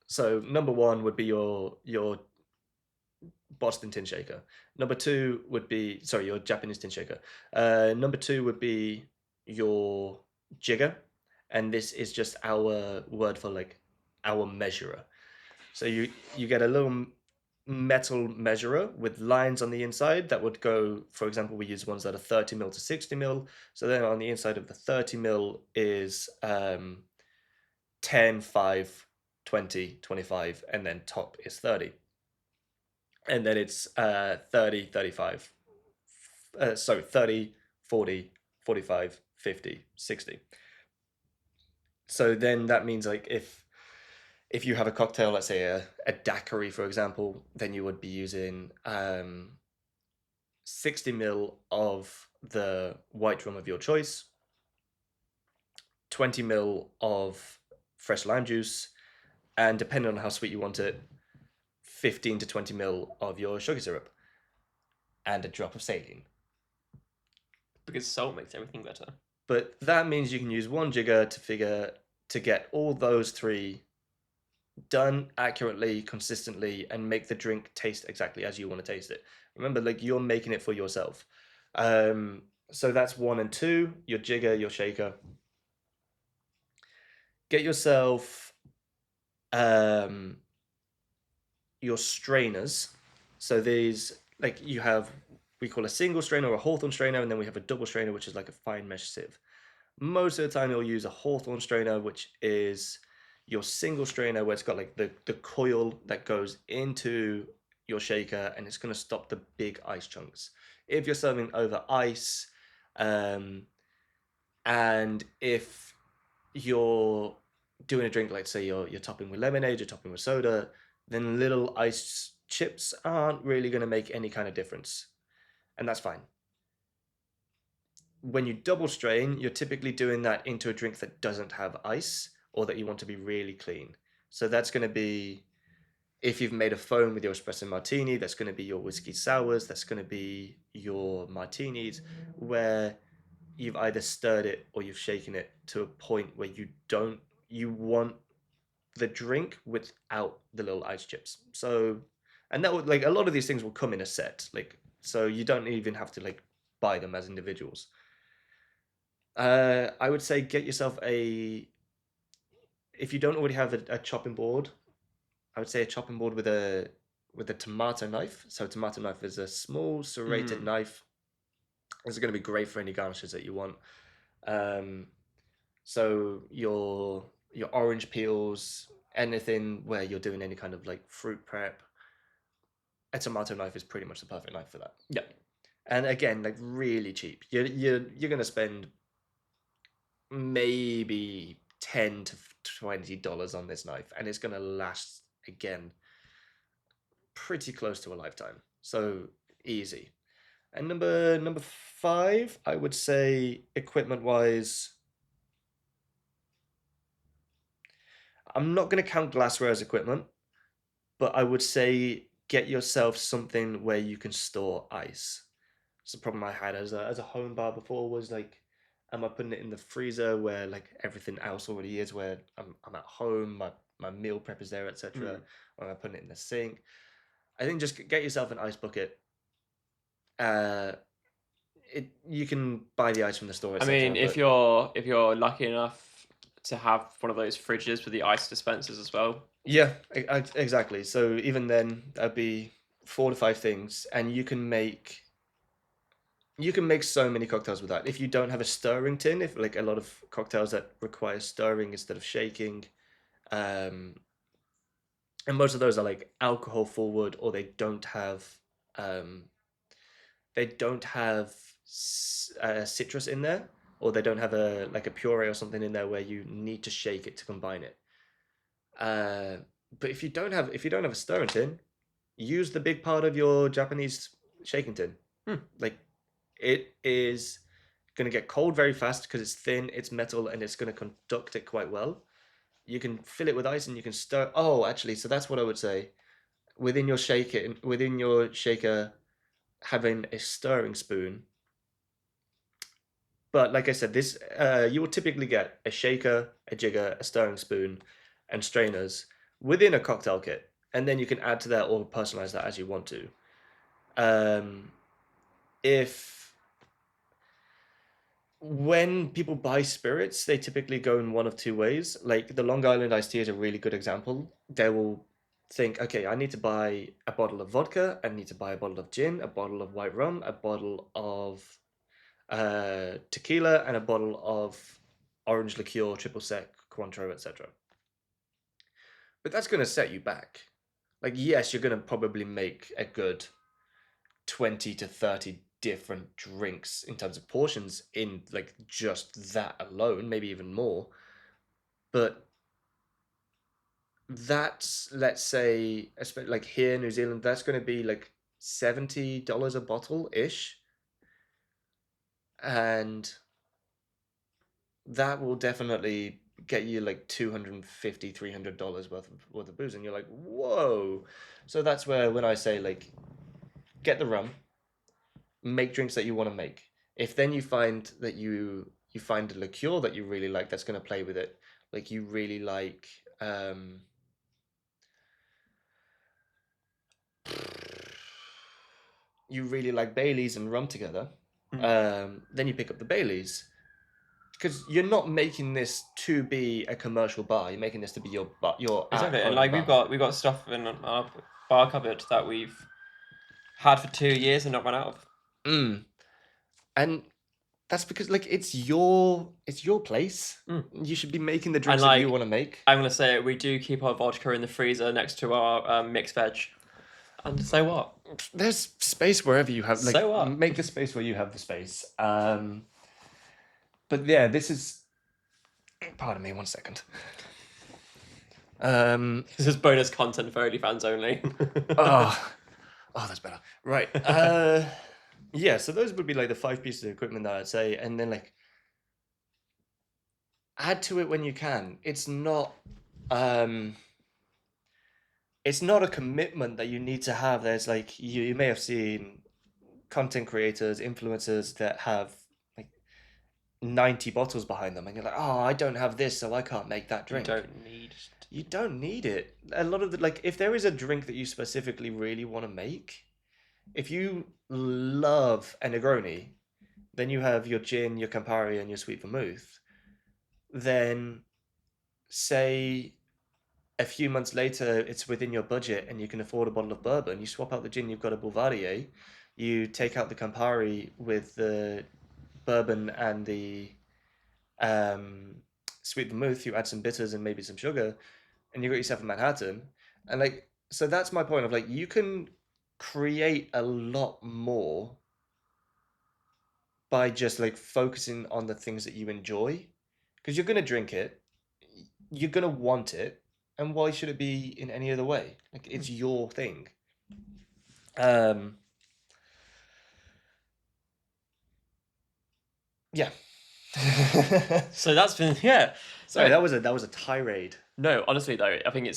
So number 1 would be your Boston tin shaker. Number 2 would be your Japanese tin shaker. Number 2 would be your jigger, and this is just our word for like our measurer. So you get a little metal measurer with lines on the inside that would go, for example, we use ones that are 30 mil to 60 mil. So then on the inside of the 30 mil is 10, 5, 20, 25, and then top is 30. And then it's 30, 35. 30, 40, 45, 50, 60. So then that means like if you have a cocktail, let's say a daiquiri, for example, then you would be using 60 mil of the white rum of your choice, 20 mil of fresh lime juice, and depending on how sweet you want it, 15 to 20 mil of your sugar syrup, and a drop of saline. Because salt makes everything better. But that means you can use one jigger to get all those 3 done accurately, consistently, and make the drink taste exactly as you want to taste it. Remember, like, you're making it for yourself. So that's 1 and 2, your jigger, your shaker. Get yourself your strainers. So these, like, we call a single strainer or a Hawthorne strainer, and then we have a double strainer, which is like a fine mesh sieve. Most of the time you'll use a Hawthorne strainer, which is your single strainer where it's got like the coil that goes into your shaker and it's going to stop the big ice chunks. If you're serving over ice, and if you're doing a drink, like say you're topping with lemonade, you're topping with soda, then little ice chips aren't really going to make any kind of difference, and that's fine. When you double strain, you're typically doing that into a drink that doesn't have ice or that you want to be really clean. So that's going to be, if you've made a foam with your espresso martini, that's going to be your whiskey sours, that's going to be your martinis, where you've either stirred it or you've shaken it to a point where you want the drink without the little ice chips. So, and that would, like, a lot of these things will come in a set, like, so you don't even have to like buy them as individuals. I would say get yourself if you don't already have a chopping board, I would say a chopping board with a tomato knife. So a tomato knife is a small serrated knife. This is going to be great for any garnishes that you want. So your orange peels, anything where you're doing any kind of like fruit prep, a tomato knife is pretty much the perfect knife for that. Yeah. And again, like really cheap. You're going to spend maybe $10 to $20 on this knife, and it's going to last again pretty close to a lifetime. So easy. And number 5, I would say equipment wise, I'm not going to count glassware as equipment, but I would say get yourself something where you can store ice. It's the problem I had as a home bar before was like, am I putting it in the freezer where like everything else already is, where I'm at home, my meal prep is there, etc. Or am I putting it in the sink? I think just get yourself an ice bucket. You can buy the ice from the store, I etc. mean, if you're lucky enough to have one of those fridges with the ice dispensers as well. Yeah, exactly. So even then, that'd be 4 to 5 things, and you can make so many cocktails with that. If you don't have a stirring tin, if like a lot of cocktails that require stirring instead of shaking, and most of those are like alcohol forward, or they don't have citrus in there, or they don't have a puree or something in there where you need to shake it to combine it. But if you don't have a stirring tin, use the big part of your Japanese shaking tin. Like, it is going to get cold very fast because it's thin, it's metal, and it's going to conduct it quite well. You can fill it with ice and you can stir. Oh, actually, so that's what I would say. Within your shaker, having a stirring spoon. But like I said, this you will typically get a shaker, a jigger, a stirring spoon, and strainers within a cocktail kit, and then you can add to that or personalize that as you want to. If when people buy spirits, they typically go in one of two ways. Like the Long Island iced tea is a really good example. They will think, okay, I need to buy a bottle of vodka, I need to buy a bottle of gin, a bottle of white rum, a bottle of tequila, and a bottle of orange liqueur, triple sec, Cointreau, etc. But that's going to set you back. Like, yes, you're going to probably make a good 20 to 30 different drinks in terms of portions in like just that alone, maybe even more. But that's, let's say, like here in New Zealand, that's going to be like $70 a bottle ish. And that will definitely get you like $250, $300 worth of booze. And you're like, whoa. So that's where, when I say like, get the rum, make drinks that you want to make. If then you find that you find a liqueur that you really like that's going to play with it, like you really like Baileys and rum together, then you pick up the Baileys, because you're not making this to be a commercial bar. You're making this to be your Exactly, and at-home like bar. we've got stuff in our bar cupboard that we've had for 2 years and not run out of. And That's because like it's your place. Mm. You should be making the And drinks that you like, want to make. I'm gonna say it, we do keep our vodka in the freezer next to our mixed veg. And so what? There's space wherever you have. Like, So what? make the space where you have the space. But yeah, this is. Pardon me, 1 second. This is bonus content for OnlyFans only. Oh, that's better. Right. Yeah. So those would be like the 5 pieces of equipment that I'd say, and then like add to it when you can. It's not a commitment that you need to have. There's like you may have seen content creators, influencers that have like 90 bottles behind them, and you're like, oh, I don't have this, so I can't make that You drink. don't need. You don't need it. A lot of the like, if there is a drink that you specifically really want to make, if you love a Negroni, then you have your gin, your Campari, and your sweet vermouth. Then, say a few months later, it's within your budget and you can afford a bottle of bourbon. You swap out the gin, you've got a Boulevardier. You take out the Campari with the bourbon and the sweet vermouth. You add some bitters and maybe some sugar, and you got yourself a Manhattan. And like, so that's my point of like, you can create a lot more by just like focusing on the things that you enjoy, because you're gonna drink it, you're gonna want it, and why should it be in any other way? Like, it's your thing. Yeah. So that's been Sorry, No, that was a tirade. No, honestly though, I think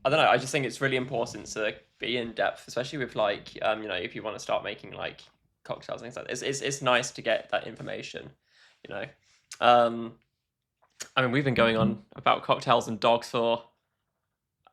I don't know. I just think it's really important to be in depth, especially with like if you want to start making like cocktails and things like this. It's nice to get that information, you know. I mean, we've been going on about cocktails and dogs for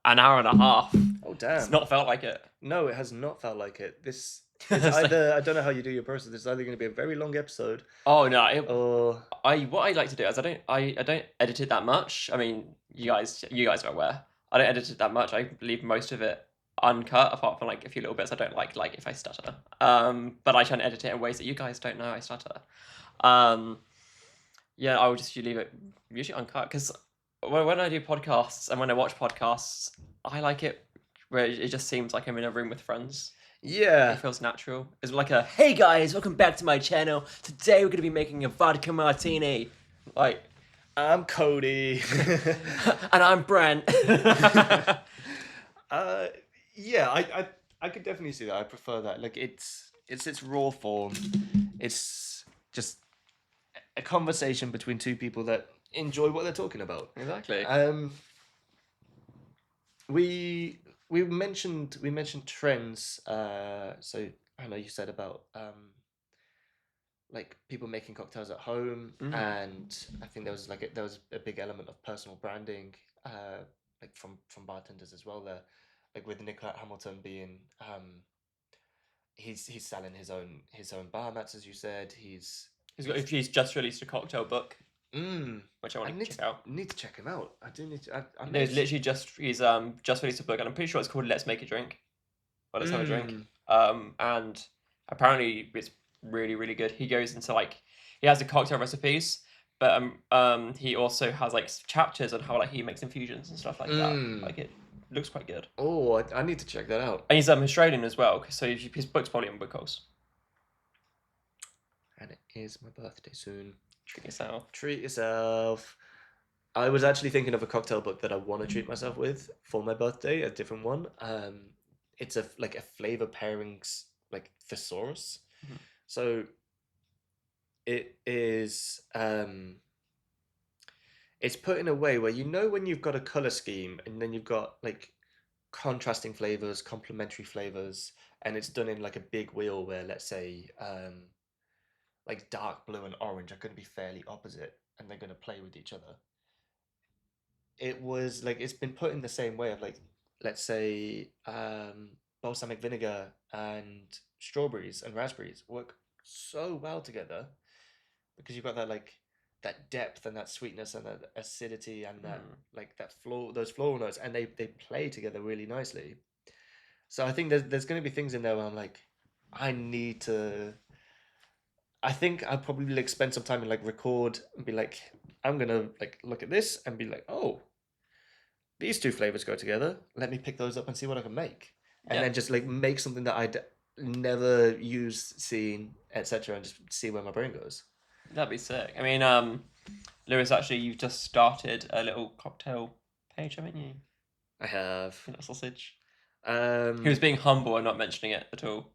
an hour and a half. Oh damn! It's not felt like it. No, it has not felt like it. This It's is like- either I don't know how you do your process. This is either going to be a very long episode, Oh no! or What I like to do is I don't edit it that much. I mean, you guys are aware. I don't edit it that much. I leave most of it uncut, apart from like a few little bits I don't like if I stutter. But I try and edit it in ways that you guys don't know I stutter. Yeah, I would just leave it usually uncut because when I do podcasts and when I watch podcasts, I like it where it just seems like I'm in a room with friends. yeah. It feels natural. It's like a, hey guys, welcome back to my channel. Today we're going to be making a vodka martini. Like, I'm Cody. and I'm Brent. Yeah, I could definitely see that. I prefer that. Like, it's its raw form. It's just a conversation between two people that enjoy what they're talking about. Exactly. We mentioned trends. So I know you said about like people making cocktails at home, and I think there was a big element of personal branding, like from bartenders as well. There, like with Nicolette Hamilton being he's selling his own bar mats, as you said. He's just released a cocktail book, mm, which I want to need check out. need to check him out. I do need to. I No, he's literally just released a book, and I'm pretty sure it's called Let's Make a Drink. Or Let's Have a Drink. And apparently it's really, really good. He goes into like he has the cocktail recipes, but he also has like chapters on how like he makes infusions and stuff like that. Like it looks quite good. Oh, I need to check that out. And he's Australian as well, so his book's probably on Bookhooks. And it is my birthday soon. Treat yourself. Treat yourself. I was actually thinking of a cocktail book that I want to treat myself with for my birthday, a different one. It's a flavor pairings like thesaurus. So it is it's put in a way where when you've got a color scheme and then you've got like contrasting flavors, complementary flavors, and it's done in like a big wheel where, let's say, like dark blue and orange are going to be fairly opposite and they're going to play with each other. It was like it's been put in the same way of like, let's say, balsamic vinegar and strawberries and raspberries work so well together because you've got that depth and that sweetness and that acidity and that those floral notes, and they play together really nicely. So I think there's going to be things in there where I'm like, I need to. I think I'll probably like spend some time and like record and be like, I'm gonna like look at this and be like, oh, these two flavors go together. Let me pick those up and see what I can make, and Yeah. then just like make something that I'd never used, seen, etc., and just see where my brain goes. That'd be sick. I mean, Lewis, actually, you've just started a little cocktail page, haven't you? I have. Peanut sausage. He Um, was being humble and not mentioning it at all.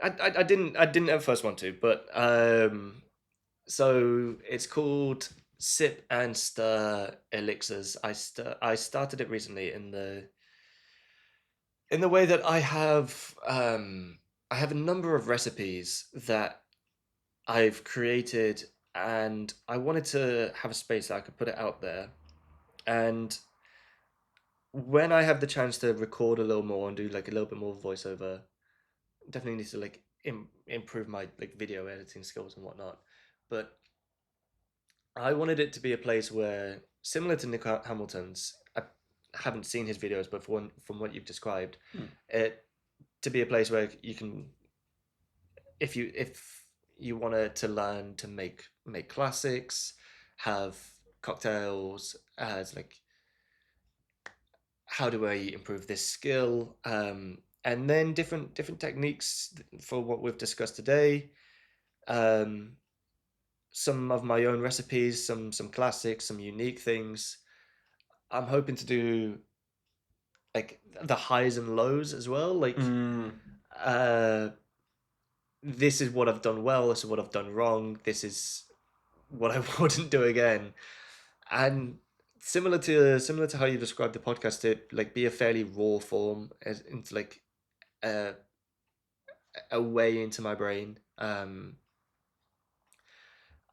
I didn't at first want to, but so it's called Sip and Stir Elixirs. I started it recently in the way that I have a number of recipes that I've created, and I wanted to have a space that I could put it out there. And when I have the chance to record a little more and do like a little bit more voiceover, definitely need to like improve my like video editing skills and whatnot. But I wanted it to be a place where, similar to Nick Hamilton's, I haven't seen his videos, but from what you've described, it to be a place where you can, if you wanted to learn to make classics, have cocktails as like, how do I improve this skill, and then different techniques for what we've discussed today. Um, some of my own recipes, some classics, some unique things. I'm hoping to do like the highs and lows as well. Like, uh, this is what I've done well. This is what I've done wrong. This is what I wouldn't do again. And similar to how you described the podcast, to like be a fairly raw form, as into like a a way into my brain.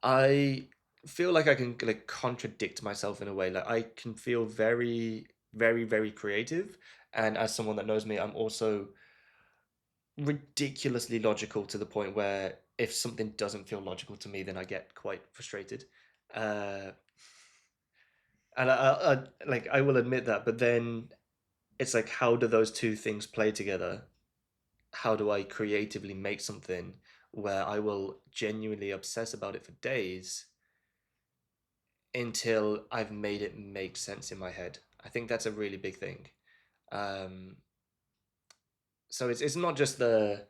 I feel like I can like contradict myself in a way. Like I can feel very creative, and as someone that knows me, I'm also ridiculously logical to the point where if something doesn't feel logical to me, then I get quite frustrated. Uh, and I like I will admit that, but then it's like, how do those two things play together? How do I creatively make something where I will genuinely obsess about it for days until I've made it make sense in my head? I think that's a really big thing. Um, so it's not just the,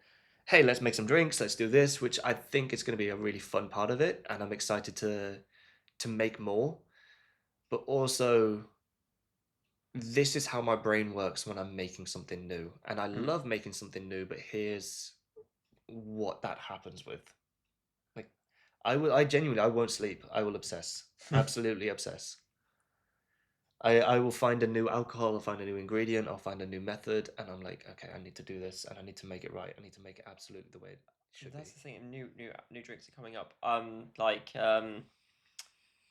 hey, let's make some drinks, let's do this, which I think is going to be a really fun part of it, and I'm excited to make more. But also, this is how my brain works when I'm making something new, and I love making something new. But here's what that happens with. Like, I genuinely, I won't sleep. I will obsess, absolutely obsess. I will find a new alcohol, I'll find a new ingredient, I'll find a new method, and I'm like, okay, I need to do this, and I need to make it right. I need to make it absolutely the way it should That's be. the thing. New drinks are coming up.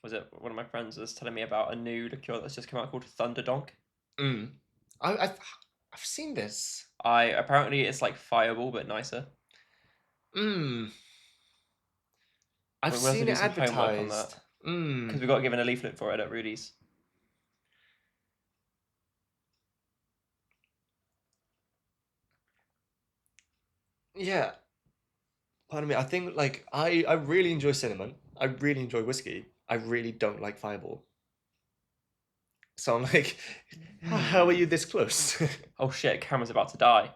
Was it one of my friends was telling me about a new liqueur that's just come out called Thunderdonk. Mm. I've seen this. Apparently it's like Fireball but nicer. Mm. I've We'll have to seen do it some homework on that advertised. Mm. because we got given a leaflet for it at Rudy's. Yeah. Pardon me. I think like I really enjoy cinnamon. I really enjoy whiskey. I really don't like Fireball. So I'm like, how are you this close? Oh shit! Camera's about to die.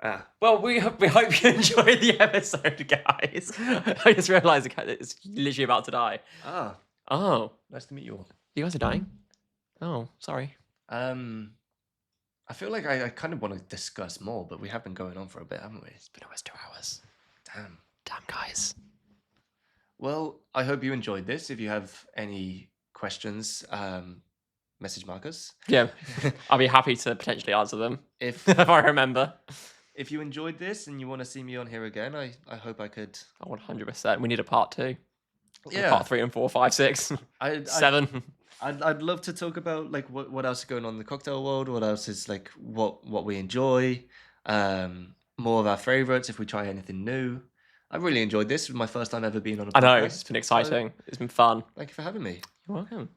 Ah. Well, we hope you enjoyed the episode, guys. I just realised it's literally about to die. Ah. Oh, Nice to meet you all. you guys are dying. Oh, sorry. I feel like I kind of want to discuss more, but we have been going on for a bit, haven't we? It's been almost 2 hours. Damn. Guys. Well, I hope you enjoyed this. If you have any questions, message Marcus. Yeah, I'll be happy to potentially answer them If if I remember. if you enjoyed this and you want to see me on here again, I hope I could. Oh, 100%. We need a part 2. Yeah. Part 3 and 4, 5, 6, 7. I'd love to talk about like what else is going on in the cocktail world. What else is like what we enjoy. More of our favorites if we try anything new. I really enjoyed this. It was my first time ever being on a podcast. I know, it's been exciting. It's been fun. Thank you for having me. You're welcome.